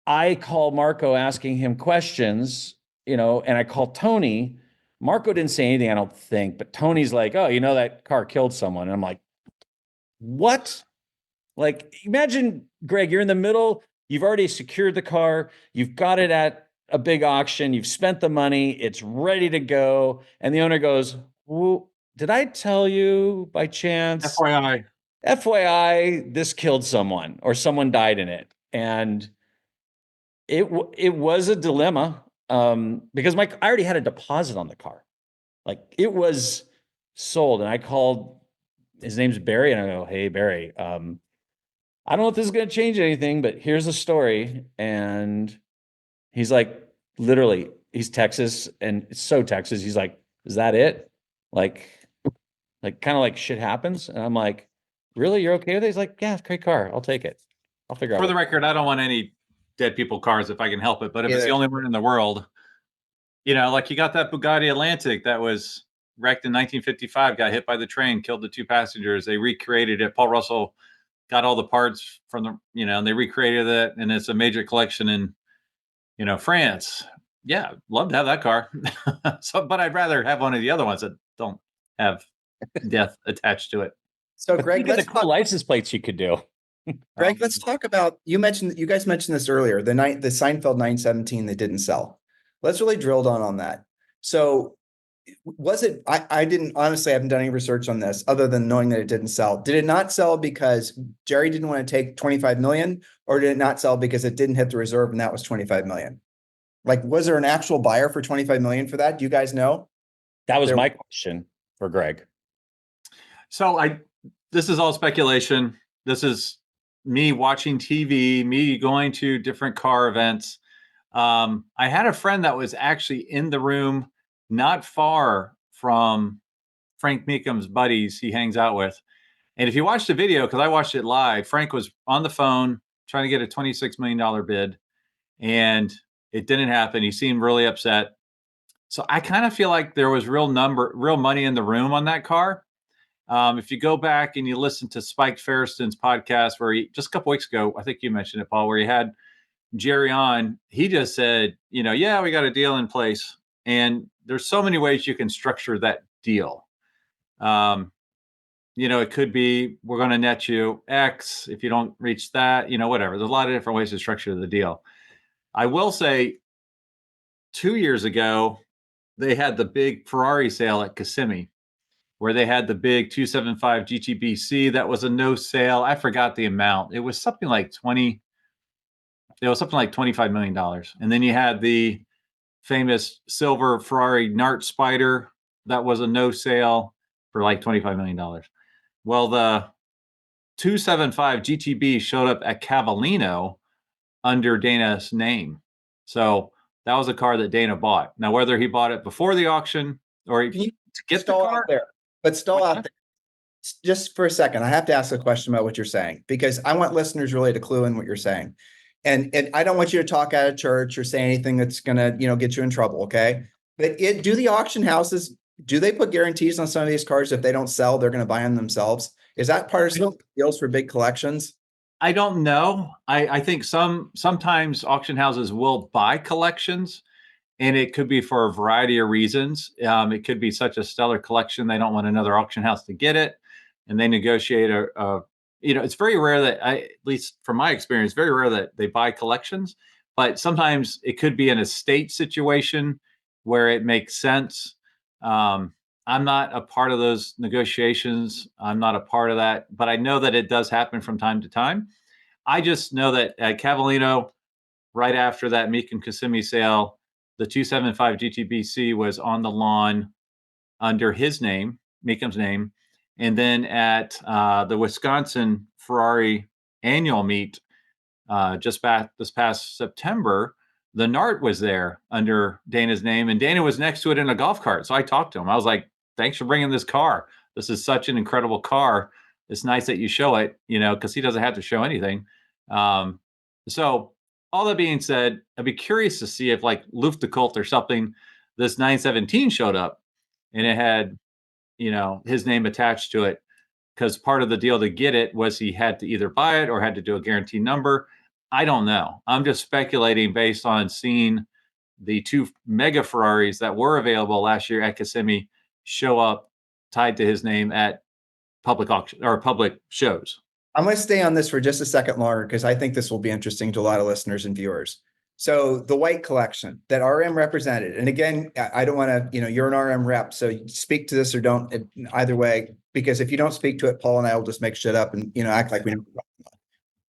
I call Marco asking him questions, and I call Tony. Marco didn't say anything, I don't think, but Tony's like, oh, that car killed someone. And I'm like, what? Like, imagine, Greg, you're in the middle, you've already secured the car, you've got it at a big auction, you've spent the money, it's ready to go, and the owner goes, well, did I tell you by chance? FYI, this killed someone or someone died in it. And it was a dilemma because I already had a deposit on the car. Like, it was sold, and I called, his name's Barry, and I go, hey, Barry, I don't know if this is going to change anything, but here's the story. And he's like, literally, he's Texas, and it's so Texas. He's like, is that it? Like kind of like shit happens. And I'm like, really? You're okay with it? He's like, yeah, it's a great car. I'll take it. I'll figure out. For the record, I don't want any dead people cars if I can help it. But if it's the only one in the world, like you got that Bugatti Atlantic that was wrecked in 1955, got hit by the train, killed the 2 passengers. They recreated it. Paul Russell got all the parts from the, and they recreated it, and it's a major collection in, France. Yeah, love to have that car. But I'd rather have one of the other ones that don't have death attached to it. So But Greg, think of the cool license plates you could do. Greg, let's talk about, you guys mentioned this earlier, the Seinfeld 917 that didn't sell. Let's really drill down on that. So was it, I didn't, honestly, I haven't done any research on this other than knowing that it didn't sell. Did it not sell because Jerry didn't want to take 25 million, or did it not sell because it didn't hit the reserve and that was 25 million? Like, was there an actual buyer for 25 million for that? Do you guys know? That was my question for Greg. So this is all speculation. This is me watching TV, me going to different car events. I had a friend that was actually in the room, not far from Frank Meekum's buddies he hangs out with. And if you watch the video, because I watched it live, Frank was on the phone trying to get a $26 million bid, and it didn't happen. He seemed really upset. So I kind of feel like there was real money in the room on that car. If you go back and you listen to Spike Ferriston's podcast, where just a couple weeks ago, I think you mentioned it, Paul, where he had Jerry on, he just said, yeah, we got a deal in place. And there's so many ways you can structure that deal. It could be, we're going to net you X if you don't reach that, whatever. There's a lot of different ways to structure the deal. I will say 2 years ago, they had the big Ferrari sale at Kissimmee, where they had the big 275 GTBC. That was a no sale. I forgot the amount. It was something like $25 million. And then you had the famous silver Ferrari Nart Spider. That was a no sale for like $25 million. Well, the 275 GTB showed up at Cavallino under Dana's name. So that was a car that Dana bought. Now, whether he bought it before the auction or to get the car there, but stall out there. Just for a second, I have to ask a question about what you're saying, because I want listeners really to clue in what you're saying. And I don't want you to talk out of church or say anything that's going to, get you in trouble. Okay. But do the auction houses, do they put guarantees on some of these cars? If they don't sell, they're going to buy them themselves. Is that part of some deals for big collections? I don't know. I think sometimes auction houses will buy collections, and it could be for a variety of reasons. It could be such a stellar collection they don't want another auction house to get it, and they negotiate it's very rare that at least from my experience, very rare that they buy collections. But sometimes it could be an estate situation where it makes sense. I'm not a part of those negotiations. I'm not a part of that, but I know that it does happen from time to time. I just know that at Cavallino, right after that Meekum Kissimmee sale, the 275 GTBC was on the lawn under his name, Meekum's name. And then at the Wisconsin Ferrari annual meet just back this past September, the Nart was there under Dana's name, and Dana was next to it in a golf cart. So I talked to him. I was like, thanks for bringing this car. This is such an incredible car. It's nice that you show it, because he doesn't have to show anything. So all that being said, I'd be curious to see if like Luftgekühlt or something, this 917 showed up and it had, his name attached to it, because part of the deal to get it was he had to either buy it or had to do a guarantee number. I don't know. I'm just speculating based on seeing the 2 mega Ferraris that were available last year at Kissimmee show up tied to his name at public auction or public shows. I'm going to stay on this for just a second longer, because I think this will be interesting to a lot of listeners and viewers. So the white collection that RM represented, and again, I don't want to, you're an RM rep, so speak to this or don't either way, because if you don't speak to it, Paul and I will just make shit up and, act like we know.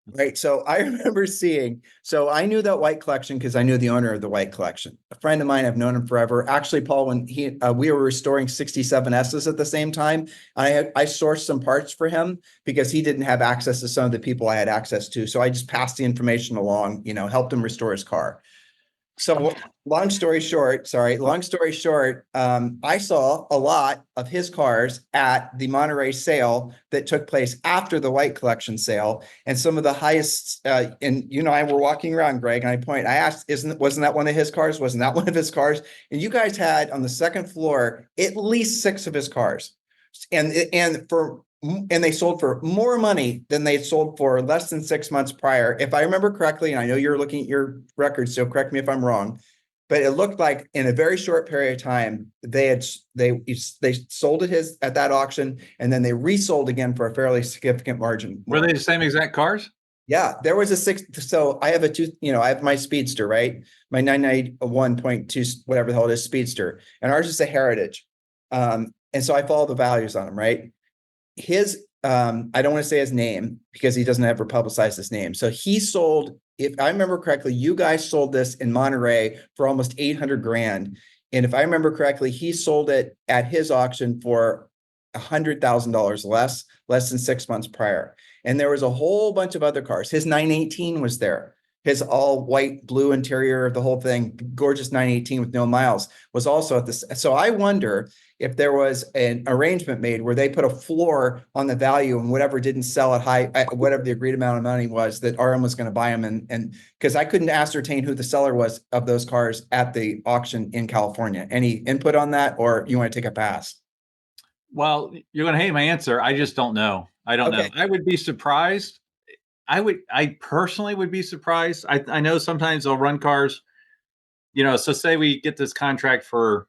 Right. So I remember so I knew that white collection because I knew the owner of the white collection. A friend of mine, I've known him forever. Actually, Paul, when we were restoring 67Ss at the same time, I sourced some parts for him because he didn't have access to some of the people I had access to. So I just passed the information along, helped him restore his car. So long story short, I saw a lot of his cars at the Monterey sale that took place after the white collection sale. And some of the highest, and you know, I were walking around, Greg, and I asked, wasn't that one of his cars? Wasn't that one of his cars? And you guys had on the second floor, at least 6 of his cars. And they sold for more money than they sold for less than 6 months prior. If I remember correctly, and I know you're looking at your records, so correct me if I'm wrong, but it looked like in a very short period of time, they sold it at that auction, and then they resold again for a fairly significant margin. Were they the same exact cars? Yeah, there was a 6. So I have I have my Speedster, right? My 991.2, whatever the hell it is, Speedster, and ours is a Heritage. And so I follow the values on them, right? His, I don't want to say his name because he doesn't ever publicize his name. So he sold, if I remember correctly, you guys sold this in Monterey for almost 800 grand. And if I remember correctly, he sold it at his auction for $100,000 less than 6 months prior. And there was a whole bunch of other cars. His 918 was there. His all white, blue interior, the whole thing, gorgeous 918 with no miles, was also at this. So I wonder if there was an arrangement made where they put a floor on the value, and whatever didn't sell at whatever the agreed amount of money was, that RM was going to buy them. And because I couldn't ascertain who the seller was of those cars at the auction in California. Any input on that, or you want to take a pass? Well, you're going to hate my answer. I just don't know. I don't know. I would be surprised. I personally would be surprised. I know sometimes they'll run cars, so say we get this contract for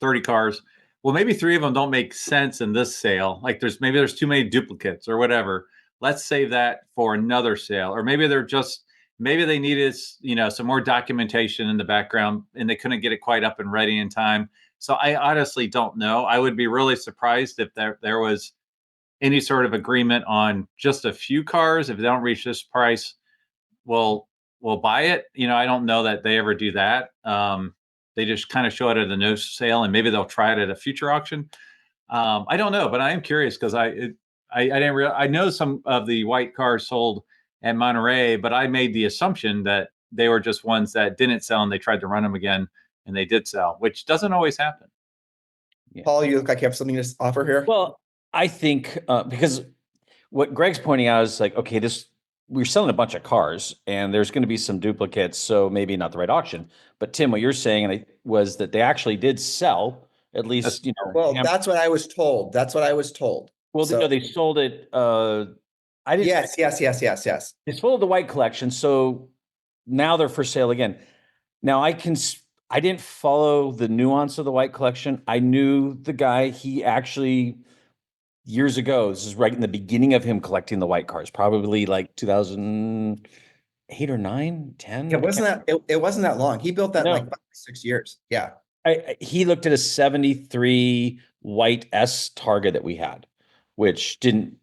30 cars. Well, maybe 3 of them don't make sense in this sale. Like there's too many duplicates or whatever. Let's save that for another sale. Or maybe they needed, some more documentation in the background and they couldn't get it quite up and ready in time. So I honestly don't know. I would be really surprised if there was any sort of agreement on just a few cars. If they don't reach this price, we'll buy it. I don't know that they ever do that. They just kind of show it at a no sale, and maybe they'll try it at a future auction. I don't know, but I am curious because I didn't realize. I know some of the white cars sold at Monterey, but I made the assumption that they were just ones that didn't sell, and they tried to run them again, and they did sell, which doesn't always happen. Yeah. Paul, you look like you have something to offer here. Well, I think because what Greg's pointing out is like, okay, we're selling a bunch of cars and there's going to be some duplicates, so maybe not the right auction. But Tim, what you're saying was that they actually did sell, at least, Well, that's what I was told. Well, no, they sold it. I didn't. Yes. They sold the white collection, so now they're for sale again. Now I didn't follow the nuance of the white collection. I knew the guy. He actually, years ago, this is right in the beginning of him collecting the white cars, probably like 2008 or 9, 10. It wasn't that long. He built that in like 5 or 6 years. Yeah. He looked at a 73 white S Targa that we had, which didn't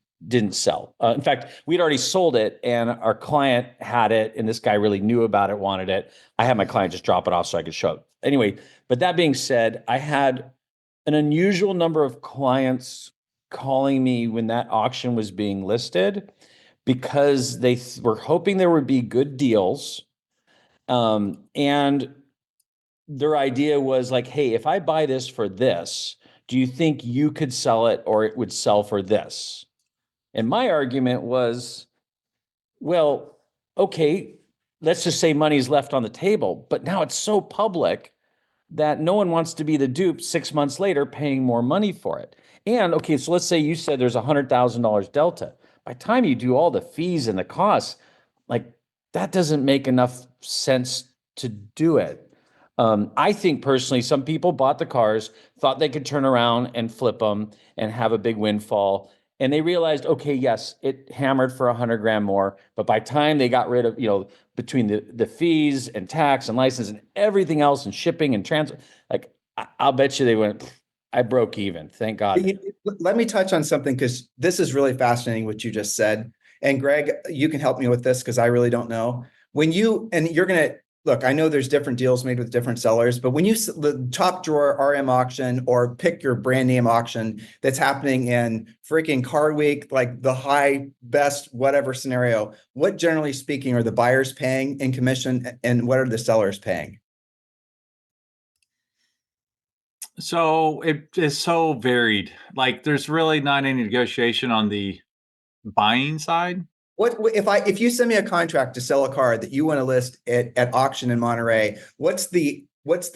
sell. In fact, we'd already sold it and our client had it, and this guy really knew about it, wanted it. I had my client just drop it off so I could show it. Anyway, but that being said, I had an unusual number of clients calling me when that auction was being listed because they were hoping there would be good deals. And their idea was like, hey, if I buy this for this, do you think you could sell it or it would sell for this? And my argument was, well, okay, let's just say money's left on the table, but now it's so public that no one wants to be the dupe 6 months later paying more money for it. And okay, so let's say you said there's $100,000 delta. By the time you do all the fees and the costs, like that doesn't make enough sense to do it. I think personally, some people bought the cars, thought they could turn around and flip them and have a big windfall. And they realized, okay, yes, it hammered for 100 grand more. But by the time they got rid of, between the fees and tax and license and everything else and shipping and transfer, like I'll bet you they went, I broke even. Thank God. Let me touch on something because this is really fascinating what you just said. And Greg, you can help me with this because I really don't know. And you're going to look, I know there's different deals made with different sellers, but when the top drawer RM auction or pick your brand name auction that's happening in freaking car week, like the high best whatever scenario, what generally speaking are the buyers paying in commission and what are the sellers paying? So it is so varied. Like there's really not any negotiation on the buying side. What if you send me a contract to sell a car that you want to list at auction in Monterey, what's the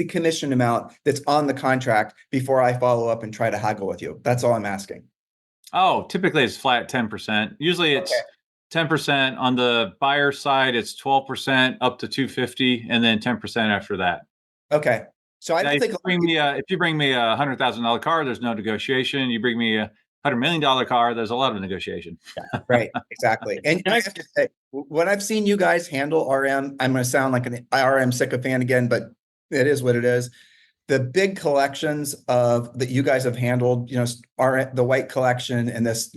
commission amount that's on the contract before I follow up and try to haggle with you? That's all I'm asking. Oh, typically it's flat 10%. Usually it's 10% on the buyer side. It's 12% up to 250, and then 10% after that. Okay. So I don't think if you bring me a $100,000 car, there's no negotiation. You bring me a $100 million car, there's a lot of negotiation. Right, exactly. And I have to say, when I've seen you guys handle RM, I'm going to sound like an RM sycophant again, but it is what it is. The big collections that you guys have handled, are the white collection and this,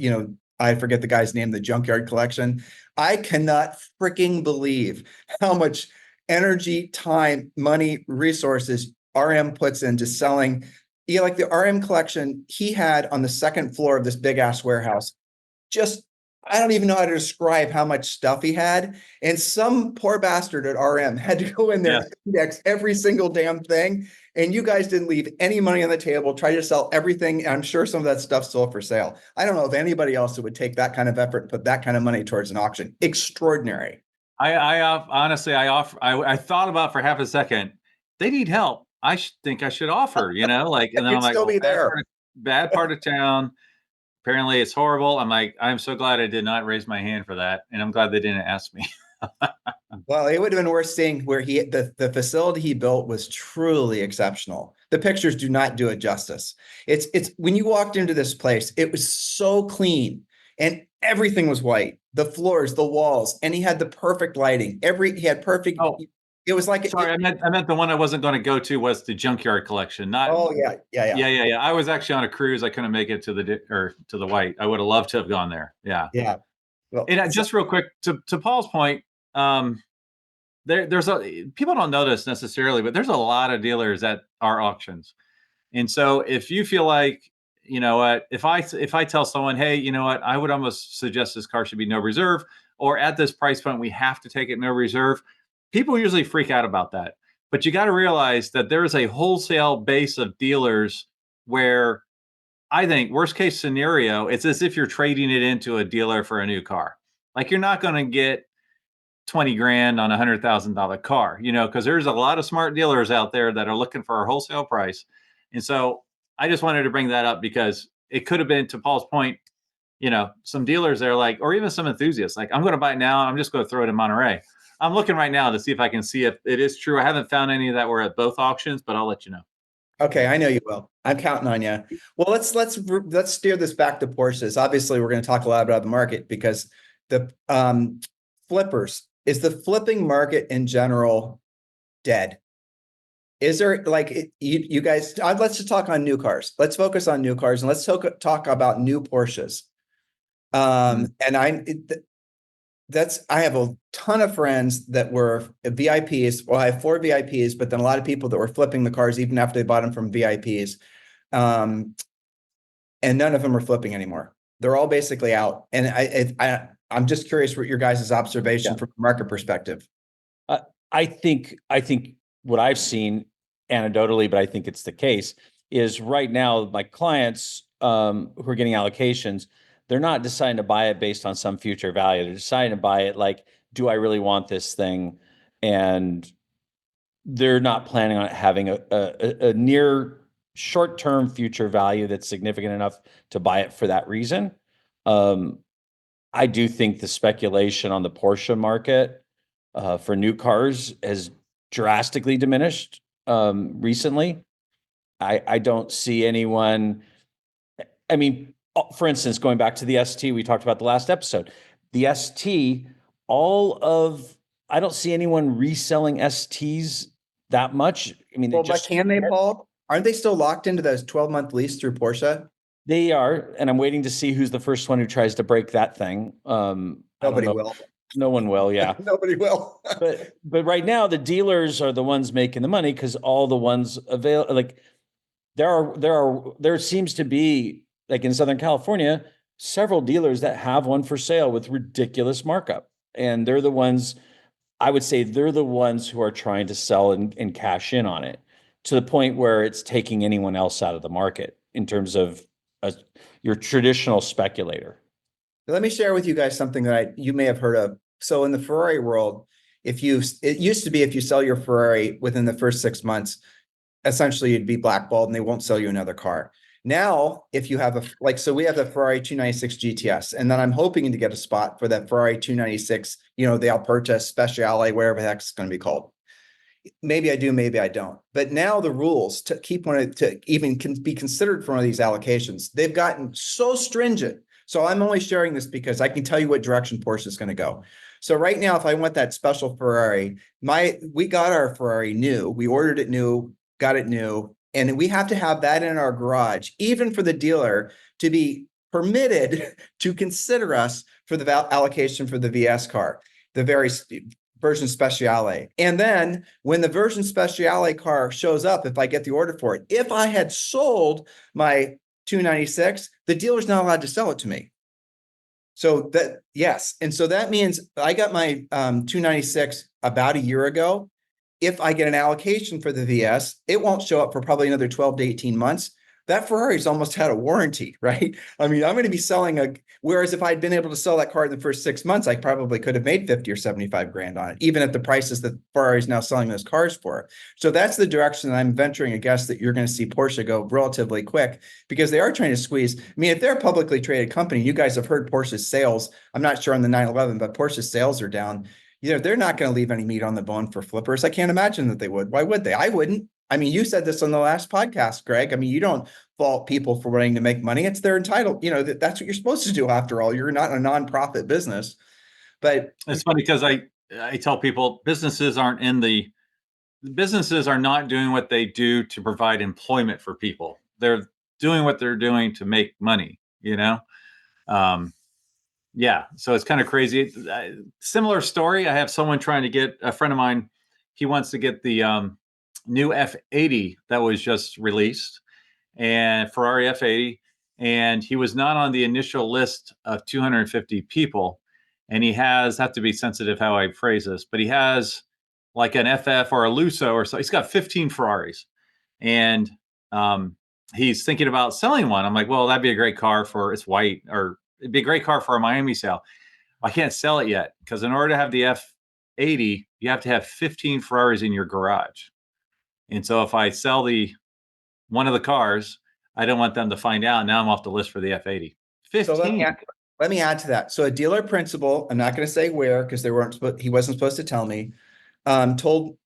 I forget the guy's name, the junkyard collection. I cannot freaking believe how much energy, time, money, resources RM puts into selling. Like the RM collection he had on the second floor of this big ass warehouse. I don't even know how to describe how much stuff he had. And some poor bastard at RM had to go in there and index every single damn thing. And you guys didn't leave any money on the table, try to sell everything. I'm sure some of that stuff's still for sale. I don't know of anybody else that would take that kind of effort and put that kind of money towards an auction. Extraordinary. I honestly, I thought about for half a second, they need help. I think I should offer, and then I'm like, still be there. Bad part of town. Apparently it's horrible. I'm like, I'm so glad I did not raise my hand for that. And I'm glad they didn't ask me. Well, it would have been worth seeing where the facility he built was truly exceptional. The pictures do not do it justice. It's when you walked into this place, it was so clean and everything was white. The floors, the walls, and he had the perfect lighting. He had perfect. Oh. It was like I meant the one I wasn't going to go to was the junkyard collection. Not. Oh yeah. I was actually on a cruise. I couldn't make it to the white. I would have loved to have gone there. Yeah. Yeah. Well, and just real quick to Paul's point, there's people don't know this necessarily, but there's a lot of dealers at our auctions, and so if you feel like if I tell someone, hey, you know what, I would almost suggest this car should be no reserve, or at this price point we have to take it no reserve. People usually freak out about that, but you got to realize that there is a wholesale base of dealers where I think worst case scenario, it's as if you're trading it into a dealer for a new car. Like you're not going to get 20 grand on $100,000 car, because there's a lot of smart dealers out there that are looking for a wholesale price. And so I just wanted to bring that up because it could have been, to Paul's point, some dealers there or even some enthusiasts, like, I'm going to buy it now. I'm just going to throw it in Monterey. I'm looking right now to see if I can see if it is true. I haven't found any that were at both auctions, but I'll let you know. Okay, I know you will. I'm counting on you. Well, let's steer this back to Porsches. Obviously, we're going to talk a lot about the market because the flippers, is the flipping market in general dead? Is there you guys? Let's just talk on new cars. Let's focus on new cars and let's talk about new Porsches. And I have a ton of friends that were VIPs. Well, I have 4 VIPs, but then a lot of people that were flipping the cars even after they bought them from VIPs. And none of them are flipping anymore. They're all basically out. And I'm just curious what your guys' observation from a market perspective. I think what I've seen anecdotally, but I think it's the case, is right now my clients who are getting allocations, they're not deciding to buy it based on some future value. They're deciding to buy it like, do I really want this thing? And they're not planning on having a near short-term future value that's significant enough to buy it for that reason. I do think the speculation on the Porsche market for new cars has drastically diminished recently. I don't see anyone. I mean, for instance, going back to the ST, we talked about the last episode. The ST, I don't see anyone reselling STs that much. I mean, but can they, Paul? Aren't they still locked into those 12-month lease through Porsche? They are, and I'm waiting to see who's the first one who tries to break that thing. Nobody will. No one will. Yeah. Nobody will. But right now the dealers are the ones making the money because all the ones like there seems to be, like in Southern California, several dealers that have one for sale with ridiculous markup. And they're the ones, I would say they're the ones who are trying to sell and cash in on it to the point where it's taking anyone else out of the market in terms of your traditional speculator. Let me share with you guys something that you may have heard of. So in the Ferrari world, it used to be if you sell your Ferrari within the first 6 months, essentially you'd be blackballed and they won't sell you another car. Now, if you have so we have the Ferrari 296 GTS, and then I'm hoping to get a spot for that Ferrari 296, the Alperta Speciale, whatever the heck it's going to be called. Maybe I do, maybe I don't. But now the rules to even be considered for one of these allocations, they've gotten so stringent. So I'm only sharing this because I can tell you what direction Porsche is going to go. So right now, if I want that special Ferrari, we got our Ferrari new, we ordered it new, got it new, and we have to have that in our garage, even for the dealer to be permitted to consider us for the allocation for the VS car, the very version Speciale. And then when the version Speciale car shows up, if I get the order for it, if I had sold my 296, the dealer's not allowed to sell it to me. So yes. And so that means I got my 296 about a year ago. If I get an allocation for the VS, it won't show up for probably another 12 to 18 months. That Ferrari's almost had a warranty, right? I mean, I'm going to be selling whereas if I'd been able to sell that car in the first 6 months, I probably could have made 50 or 75 grand on it, even at the prices that Ferrari's now selling those cars for. So that's the direction that I'm venturing a guess that you're going to see Porsche go relatively quick, because they are trying to squeeze. I mean, if they're a publicly traded company, you guys have heard Porsche's sales. I'm not sure on the 911, but Porsche's sales are down. They're not going to leave any meat on the bone for flippers. I can't imagine that they would. Why would they? I wouldn't. I mean, you said this on the last podcast, Greg. I mean, you don't fault people for wanting to make money. It's their entitled, that's what you're supposed to do after all. You're not a nonprofit business. But it's funny because I tell people businesses are not doing what they do to provide employment for people. They're doing what they're doing to make money, Yeah, so it's kind of crazy. Similar story. I have someone trying to get a friend of mine. He wants to get the new F80 that was just released, and Ferrari F80, and he was not on the initial list of 250 people. And he have to be sensitive how I phrase this, but he has like an FF or a Lusso or so. He's got 15 Ferraris, and he's thinking about selling one. I'm like, well, that'd be a great car it's white, or it'd be a great car for a Miami sale. I can't sell it yet because in order to have the F80, you have to have 15 Ferraris in your garage. And so if I sell one of the cars, I don't want them to find out. Now I'm off the list for the F80. 15. So let me add to that. So a dealer principal, I'm not going to say where because he wasn't supposed to tell me, told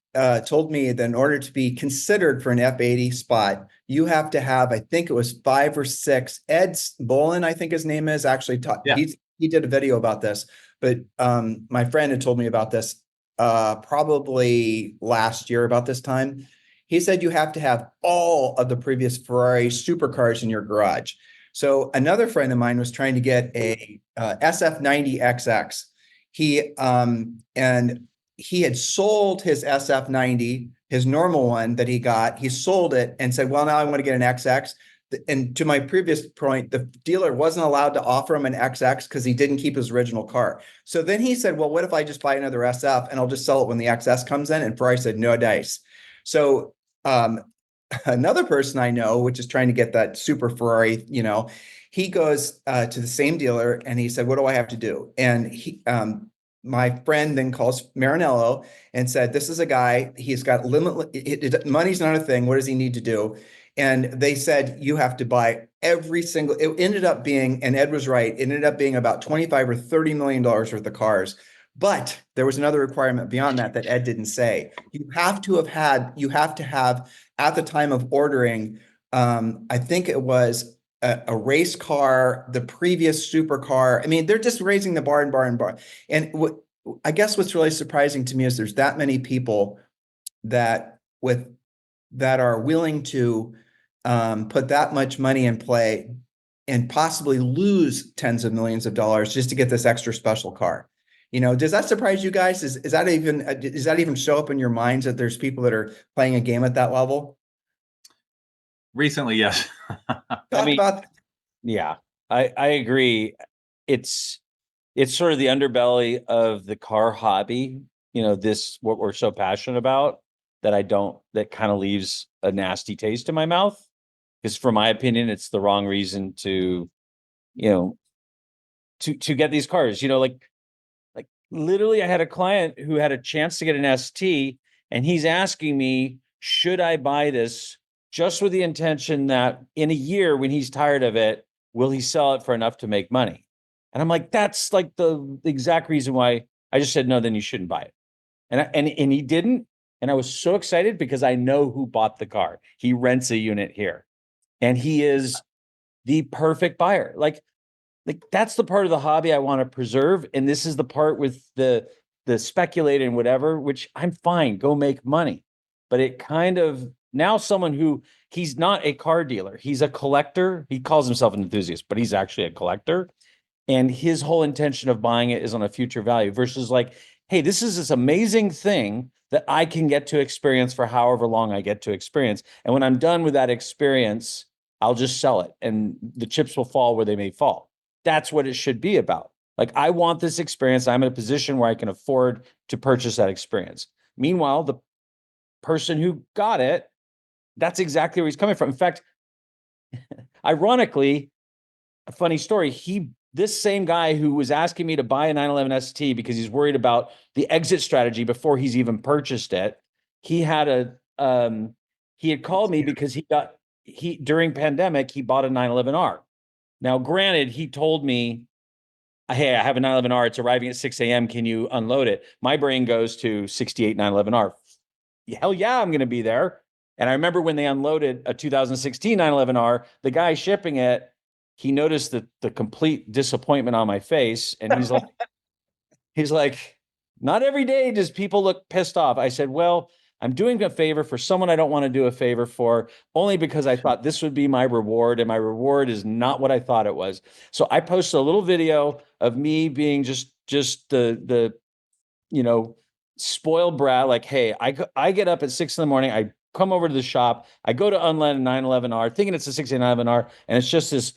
me that in order to be considered for an F80 spot, you have to have, I think it was 5 or 6. Ed Bolin, I think his name is, actually he did a video about this, but my friend had told me about this probably last year about this time. He said you have to have all of the previous Ferrari supercars in your garage. So another friend of mine was trying to get a SF90XX. He had sold his SF90, his normal one that he got. He sold it and said, well, now I want to get an XX. And to my previous point, the dealer wasn't allowed to offer him an XX because he didn't keep his original car. So then he said, well, what if I just buy another SF and I'll just sell it when the XS comes in? And Ferrari said, no dice. So another person I know, which is trying to get that super Ferrari, he goes to the same dealer and he said, what do I have to do? And my friend then calls Marinello and said, this is a guy, he's got money's not a thing. What does he need to do? And they said, you have to buy it ended up being, and Ed was right, it ended up being about $25 or $30 million worth of cars. But there was another requirement beyond that Ed didn't say. You have to have at the time of ordering, I think it was a race car, the previous supercar. I mean, they're just raising the bar and bar and bar. And I guess what's really surprising to me is there's that many people that are willing to put that much money in play and possibly lose tens of millions of dollars just to get this extra special car. Does that surprise you guys? Does that even show up in your minds that there's people that are playing a game at that level? Recently, yes. Talk about. Yeah, I agree. It's sort of the underbelly of the car hobby, what we're so passionate about that kind of leaves a nasty taste in my mouth. Because from my opinion, it's the wrong reason to, to get these cars, like literally I had a client who had a chance to get an ST and he's asking me, should I buy this just with the intention that in a year when he's tired of it, will he sell it for enough to make money? And I'm like, that's like the exact reason why I just said, no, then you shouldn't buy it. And he didn't. And I was so excited because I know who bought the car. He rents a unit here and he is the perfect buyer. Like that's the part of the hobby I want to preserve. And this is the part with the speculating and whatever, which I'm fine, go make money. But it kind of now someone who he's not a car dealer, he's a collector. He calls himself an enthusiast, but he's actually a collector. And his whole intention of buying it is on a future value versus like, hey, this is this amazing thing that I can get to experience for however long I get to experience. And when I'm done with that experience, I'll just sell it and the chips will fall where they may fall. That's what it should be about. Like, I want this experience. I'm in a position where I can afford to purchase that experience. Meanwhile, the person who got it, that's exactly where he's coming from. In fact, ironically, a funny story, this same guy who was asking me to buy a 911 ST because he's worried about the exit strategy before he's even purchased it, he had called me because during pandemic, he bought a 911R. Now, granted, he told me, hey, I have a 911R. It's arriving at 6 a.m. Can you unload it? My brain goes to 68 911R. Hell yeah, I'm going to be there. And I remember when they unloaded a 2016 911R, the guy shipping it, he noticed the complete disappointment on my face. And he's like, not every day does people look pissed off. I said, well, I'm doing a favor for someone I don't want to do a favor for, only because I thought this would be my reward, and my reward is not what I thought it was. So I posted a little video of me being just the spoiled brat. Like, hey, I get up at 6 a.m. I come over to the shop, I go to unload a 911R, thinking it's a 6911R, and it's just this.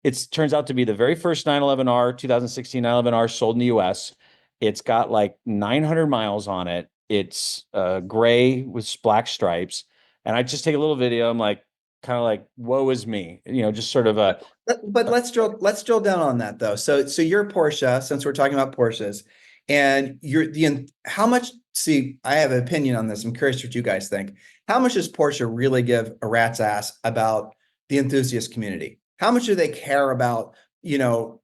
It turns out to be the very first 911R, 2016 911R sold in the US. It's got like 900 miles on it. It's gray with black stripes. And I just take a little video. I'm like, kind of like, woe is me, just sort of a. But let's drill down on that though. So you're Porsche, since we're talking about Porsches, and how much, see, I have an opinion on this. I'm curious what you guys think. How much does Porsche really give a rat's ass about the enthusiast community? How much do they care about,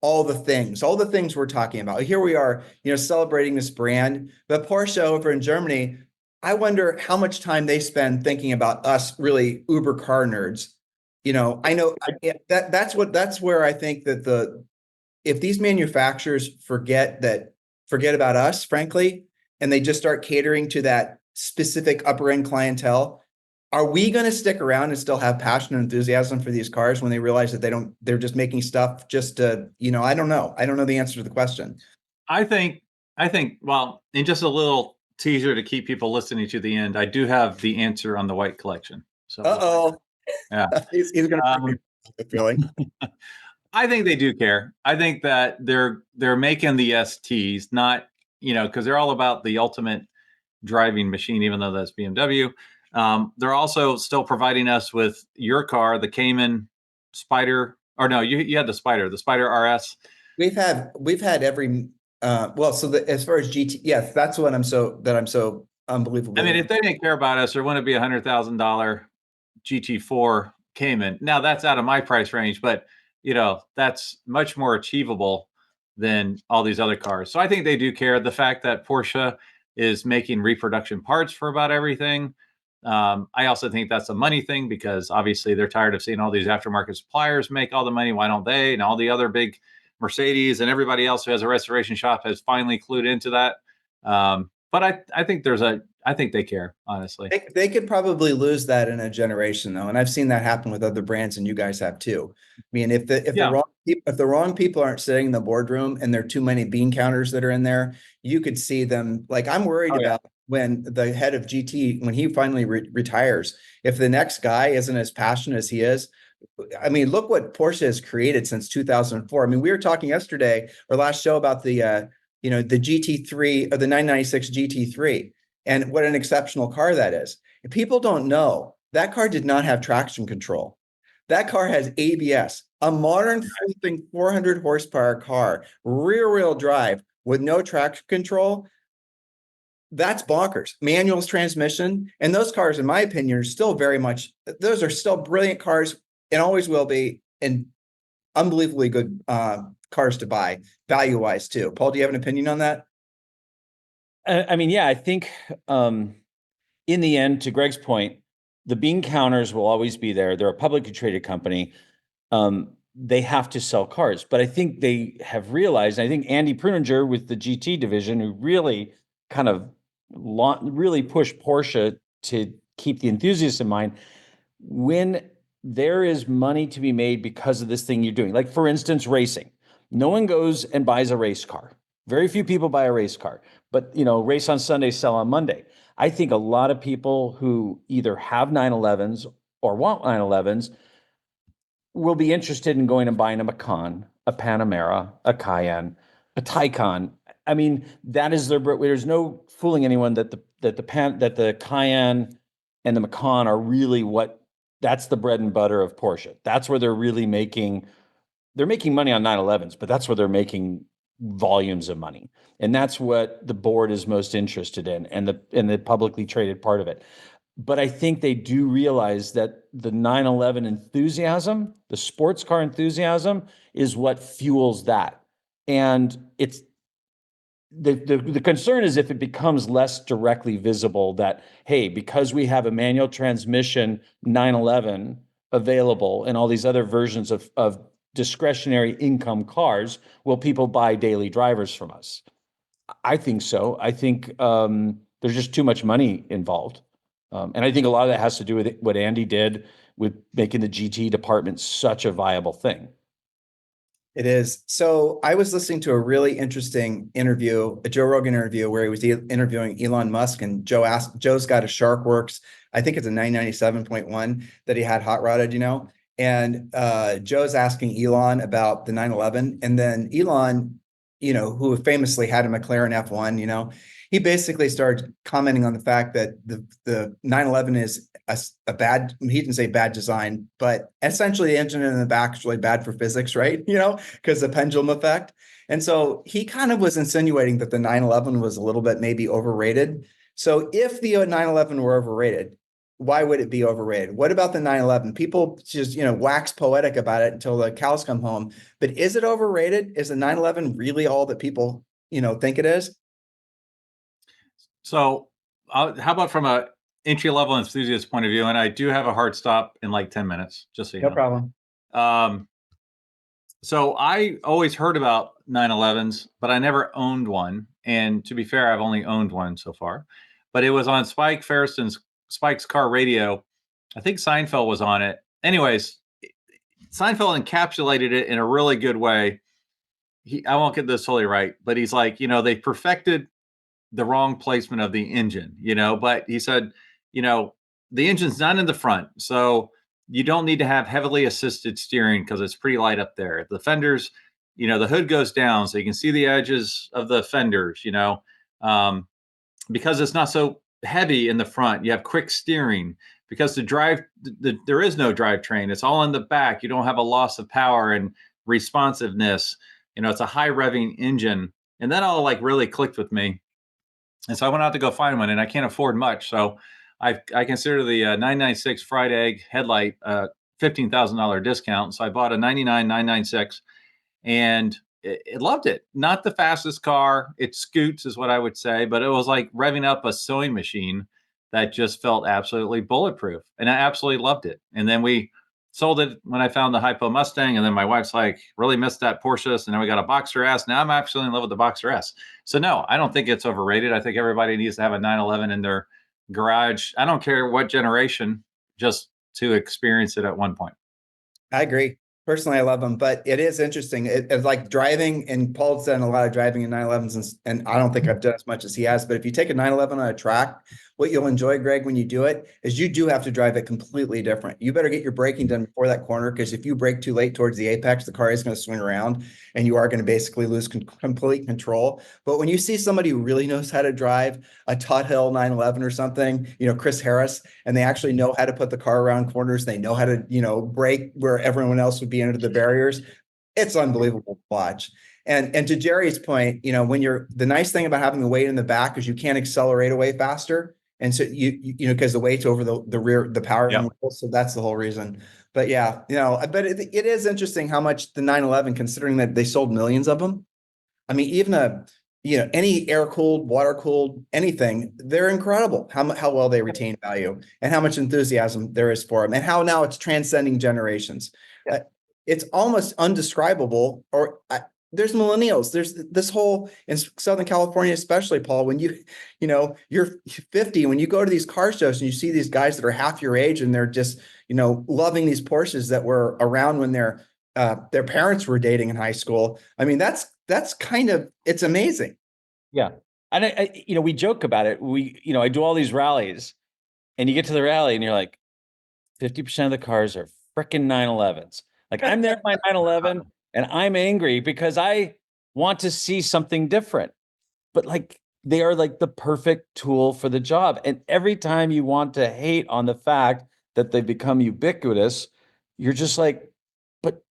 all the things we're talking about? Here we are, celebrating this brand, but Porsche over in Germany, I wonder how much time they spend thinking about us really uber car nerds. I know that's where I think that if these manufacturers forget about us, frankly, and they just start catering to that specific upper end clientele, are we going to stick around and still have passion and enthusiasm for these cars when they realize that they're just making stuff just to, I don't know. I don't know the answer to the question. I think, well, in just a little teaser to keep people listening to the end, I do have the answer on the white collection. So, yeah, he's going to the feeling. I think they do care. I think that they're making the STs, not, because they're all about the ultimate driving machine, even though that's BMW. They're also still providing us with your car, the Cayman Spider, or no, you had the Spider RS. We've had every, as far as GT, yes, that's what I'm so unbelievable. I mean, if they didn't care about us, there wouldn't be $100,000 GT4 Cayman. Now that's out of my price range, but that's much more achievable than all these other cars. So I think they do care. The fact that Porsche is making reproduction parts for about everything. I also think that's a money thing, because obviously they're tired of seeing all these aftermarket suppliers make all the money. Why don't they? And all the other big Mercedes and everybody else who has a restoration shop has finally clued into that. But I think there's a I think they care, honestly. They could probably lose that in a generation though. And I've seen that happen with other brands, and you guys have too. I mean, if the wrong people aren't sitting in the boardroom and there are too many bean counters that are in there, you could see them. Like, I'm worried about when the head of GT, when he finally retires, if the next guy isn't as passionate as he is. I mean, look what Porsche has created since 2004. I mean, we were talking yesterday or last show about the the GT3 or the 996 GT3 and what an exceptional car that is. And people don't know that car did not have traction control. That car has ABS, a modern flipping 400 horsepower car, rear wheel drive with no traction control. That's bonkers. Manual transmission. And those cars, in my opinion, are still those are still brilliant cars and always will be, and unbelievably good cars to buy, value-wise too. Paul, do you have an opinion on that? I mean, yeah, I think in the end, to Greg's point, the bean counters will always be there. They're a publicly traded company. They have to sell cars, but I think they have realized, and I think Andy Pruninger with the GT division, who really kind of really pushed Porsche to keep the enthusiasts in mind, when there is money to be made because of this thing you're doing. Like, for instance, racing. No one goes and buys a race car. Very few people buy a race car, but race on Sunday, sell on Monday. I think a lot of people who either have 911s or want 911s will be interested in going and buying a Macan, a Panamera, a Cayenne, a Taycan. I mean, that is there's no fooling anyone that the Cayenne and the Macan are really that's the bread and butter of Porsche. That's where they're really making money on 911s, but that's where they're making volumes of money. And that's what the board is most interested in, and the publicly traded part of it. But I think they do realize that the 911 enthusiasm, the sports car enthusiasm, is what fuels that. And it's the concern is if it becomes less directly visible that, hey, because we have a manual transmission 911 available and all these other versions of discretionary income cars, will people buy daily drivers from us? I think so. I think there's just too much money involved. And I think a lot of that has to do with what Andy did with making the GT department such a viable thing. It is. So I was listening to a really interesting interview, a Joe Rogan interview, where he was interviewing Elon Musk, and Joe's got a SharkWorks, I think it's a 997.1 that he had hot rodded, and Joe's asking Elon about the 911, and then Elon, who famously had a McLaren F1, he basically started commenting on the fact that the 911 is a bad, he didn't say bad design, but essentially the engine in the back is really bad for physics, right? Because the pendulum effect. And so he kind of was insinuating that the 911 was a little bit maybe overrated. So if the 911 were overrated, why would it be overrated? What about the 911? People just, wax poetic about it until the cows come home. But is it overrated? Is the 911 really all that people, think it is? So how about from a entry-level enthusiast point of view? And I do have a hard stop in like 10 minutes, just so you know. No problem. So I always heard about 911s, but I never owned one. And to be fair, I've only owned one so far. But it was on Spike's car radio. I think Seinfeld was on it. Anyways, Seinfeld encapsulated it in a really good way. I won't get this totally right, but he's like, they perfected the wrong placement of the engine, but he said, the engine's not in the front. So you don't need to have heavily assisted steering because it's pretty light up there. The fenders, the hood goes down so you can see the edges of the fenders, because it's not so heavy in the front. You have quick steering because there is no drivetrain. It's all in the back. You don't have a loss of power and responsiveness. It's a high revving engine. And that all really clicked with me. And so I went out to go find one, and I can't afford much. So I consider the 996 fried egg headlight $15,000 discount. So I bought a 99 996, and it loved it. Not the fastest car. It scoots is what I would say, but it was like revving up a sewing machine that just felt absolutely bulletproof. And I absolutely loved it. And then we sold it when I found the Hypo Mustang, and then my wife's like, really missed that Porsche, so now we got a Boxer S. Now I'm actually in love with the Boxer S. So no, I don't think it's overrated. I think everybody needs to have a 911 in their garage. I don't care what generation, just to experience it at one point. I agree. Personally, I love them, but it is interesting. It's like driving, and Paul's done a lot of driving in 911s, and I don't think I've done as much as he has. But if you take a 911 on a track, what you'll enjoy, Greg, when you do it, is you do have to drive it completely different. You better get your braking done before that corner, because if you brake too late towards the apex, the car is going to swing around, and you are going to basically lose complete control. But when you see somebody who really knows how to drive a Todd Hill 911 or something, Chris Harris, and they actually know how to put the car around corners, they know how to, brake where everyone else would be under the barriers. It's unbelievable to watch. And to Jerry's point, the nice thing about having the weight in the back is you can't accelerate away faster. And so because the weight's over the rear, the power. Yep. So that's the whole reason. But yeah, but it is interesting how much the 911, considering that they sold millions of them. I mean, even any air-cooled, water-cooled, anything, they're incredible how well they retain value and how much enthusiasm there is for them, and how now it's transcending generations. Yeah. It's almost undescribable. There's millennials. There's this whole, in Southern California, especially, Paul, when you're 50, when you go to these car shows and you see these guys that are half your age and they're just, loving these Porsches that were around when their parents were dating in high school. I mean, that's it's amazing. Yeah. And I we joke about it. I do all these rallies, and you get to the rally and you're like, 50% of the cars are freaking 911s. Like, I'm there in my 911 and I'm angry because I want to see something different, but like, they are like the perfect tool for the job. And every time you want to hate on the fact that they've become ubiquitous, you're just like, but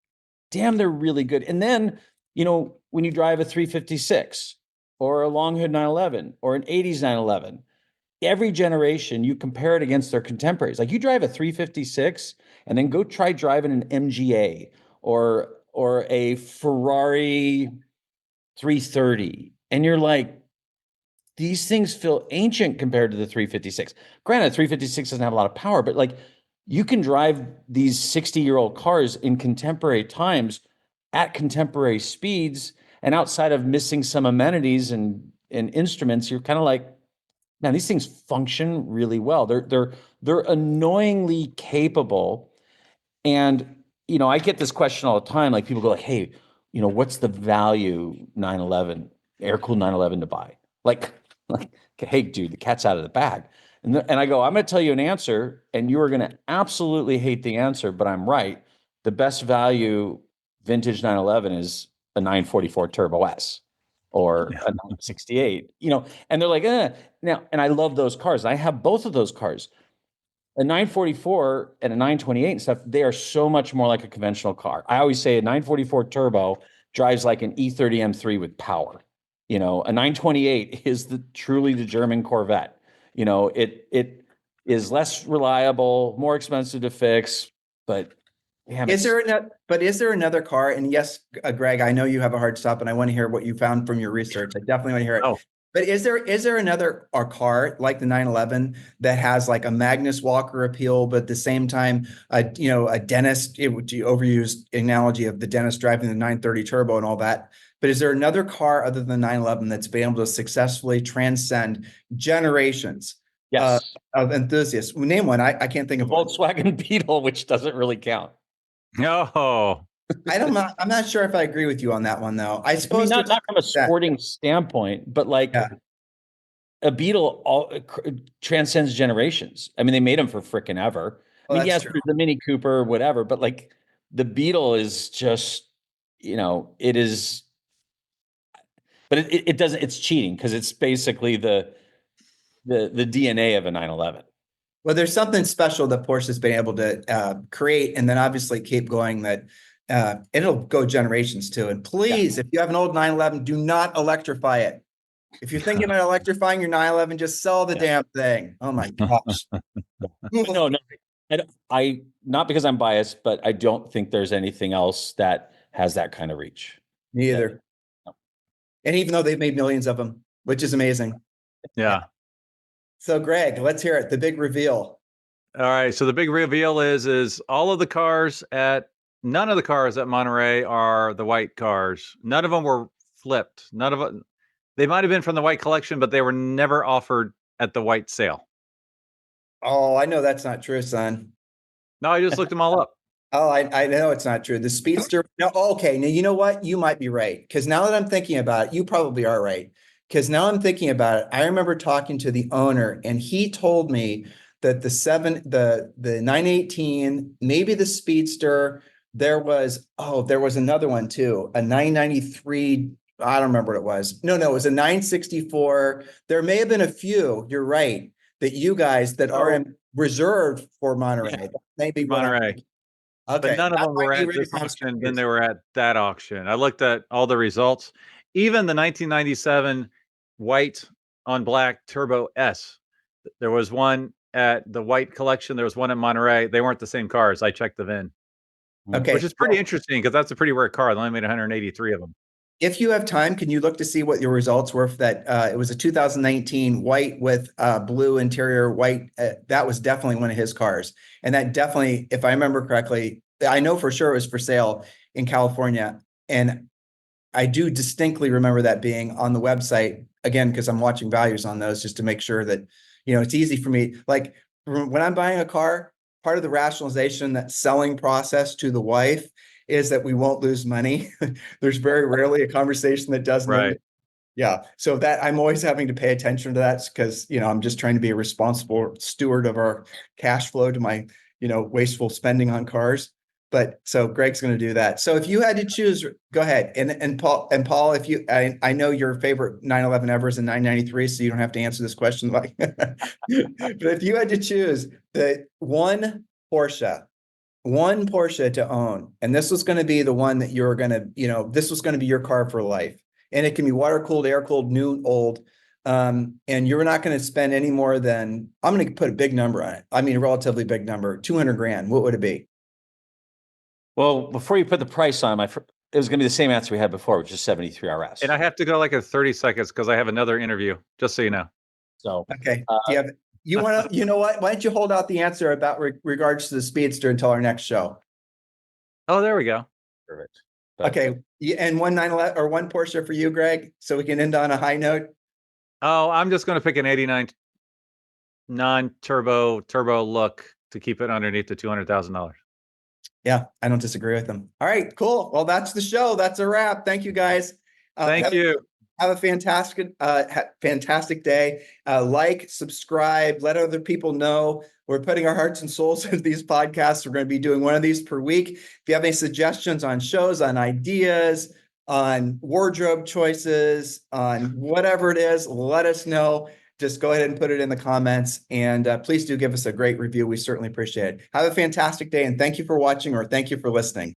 damn, they're really good. And then, when you drive a 356 or a long hood 911 or an 80s 911, every generation you compare it against their contemporaries. Like, you drive a 356 and then go try driving an MGA or a Ferrari 330. And you're like, these things feel ancient compared to the 356. Granted, 356 doesn't have a lot of power, but like, you can drive these 60-year-old cars in contemporary times at contemporary speeds, and outside of missing some amenities and instruments, you're kind of like, man, these things function really well. They're annoyingly capable. And I get this question all the time. Like, people go like, hey, what's the value 911, air-cooled 911 to buy? Like, hey, dude, the cat's out of the bag. And I go, I'm going to tell you an answer, and you are going to absolutely hate the answer, but I'm right. The best value vintage 911 is a 944 Turbo S or a 968, and they're like, now, and I love those cars. I have both of those cars. A 944 and a 928 and stuff, they are so much more like a conventional car. I always say a 944 Turbo drives like an E30 M3 with power. A 928 is truly the German Corvette. It is less reliable, more expensive to fix, but damn, is there another car? And yes, Greg, I know you have a hard stop, and I want to hear what you found from your research. I definitely want to hear it. Oh. But is there another car like the 911 that has like a Magnus Walker appeal, but at the same time, a dentist, overused analogy of the dentist driving the 930 Turbo and all that. But is there another car other than the 911 that's been able to successfully transcend generations of enthusiasts? Name one. I can't think of one. Volkswagen Beetle, which doesn't really count. Oh, I'm not sure if I agree with you on that one, though. I suppose not from a sporting standpoint, but like, a Beetle transcends generations. I mean, they made them for freaking ever. I mean, yes, there's the Mini Cooper, whatever, but like, the Beetle is just, it is, but it doesn't, it's cheating because it's basically the DNA of a 911. Well, there's something special that Porsche has been able to create, and then obviously keep going, that it'll go generations too. And please, if you have an old 911, do not electrify it. If you're thinking of electrifying your 911, just sell the damn thing. Oh my gosh. No, I not because I'm biased, but I don't think there's anything else that has that kind of reach. Me either. No. And even though they've made millions of them, which is amazing. Yeah. So Greg, let's hear it. The big reveal. All right. So the big reveal is all of the cars none of the cars at Monterey are the white cars. None of them were flipped. None of them. They might have been from the white collection, but they were never offered at the white sale. Oh, I know that's not true, son. No, I just looked them all up. Oh, I know it's not true. The Speedster. No, okay. Now, you know what? You might be right. Because now that I'm thinking about it, you probably are right. Because now I'm thinking about it, I remember talking to the owner, and he told me that the 918, maybe the Speedster, there was another one too, a 993. I don't remember what it was. No, it was a 964. There may have been a few. You're right. That you guys that are reserved for Monterey. Yeah, Maybe Monterey. But okay, none of that them might were be at where this you're auction. Then confused. they were at that auction. I looked at all the results. Even the 1997 white on black Turbo S. There was one at the white collection. There was one at Monterey. They weren't the same cars. I checked the VIN, Okay, which is pretty interesting because that's a pretty rare car. They only made 183 of them. if you have time, can you look to see what your results were for that? It was a 2019 white with blue interior, white. That was definitely one of his cars, and that definitely, if I remember correctly, I know for sure it was for sale in California, and I do distinctly remember that being on the website again because I'm watching values on those just to make sure that it's easy for me. Like when I'm buying a car, part of the rationalization, that selling process to the wife, is that we won't lose money. There's very rarely a conversation that doesn't end. Right. Yeah. So that I'm always having to pay attention to that because, I'm just trying to be a responsible steward of our cash flow to my, wasteful spending on cars. But so Greg's going to do that. So if you had to choose, go ahead. And Paul, if you, I know your favorite 911 ever is a 993, so you don't have to answer this question. Like, but if you had to choose the Porsche to own, and this was going to be the one that you're going to, this was going to be your car for life. And it can be water cooled, air cooled, new, old. And you're not going to spend any more than, I'm going to put a big number on it. I mean, a relatively big number, 200 grand. What would it be? Well, before you put the price on, it was going to be the same answer we had before, which is 73 RS. And I have to go like in 30 seconds because I have another interview, just so you know. So, okay. You want to, you know what? Why don't you hold out the answer about regards to the Speedster until our next show? Oh, there we go. perfect. Okay. And one 911 or one Porsche for you, Greg, so we can end on a high note. Oh, I'm just going to pick an 89 non-turbo look to keep it underneath the $200,000. Yeah, I don't disagree with them. All right, cool. Well, that's the show. That's a wrap. Thank you, guys. Thank you. Have a fantastic day. Like, subscribe, let other people know. We're putting our hearts and souls into these podcasts. We're going to be doing one of these per week. If you have any suggestions on shows, on ideas, on wardrobe choices, on whatever it is, let us know. Just go ahead and put it in the comments, and please do give us a great review. We certainly appreciate it. Have a fantastic day, and thank you for watching, or thank you for listening.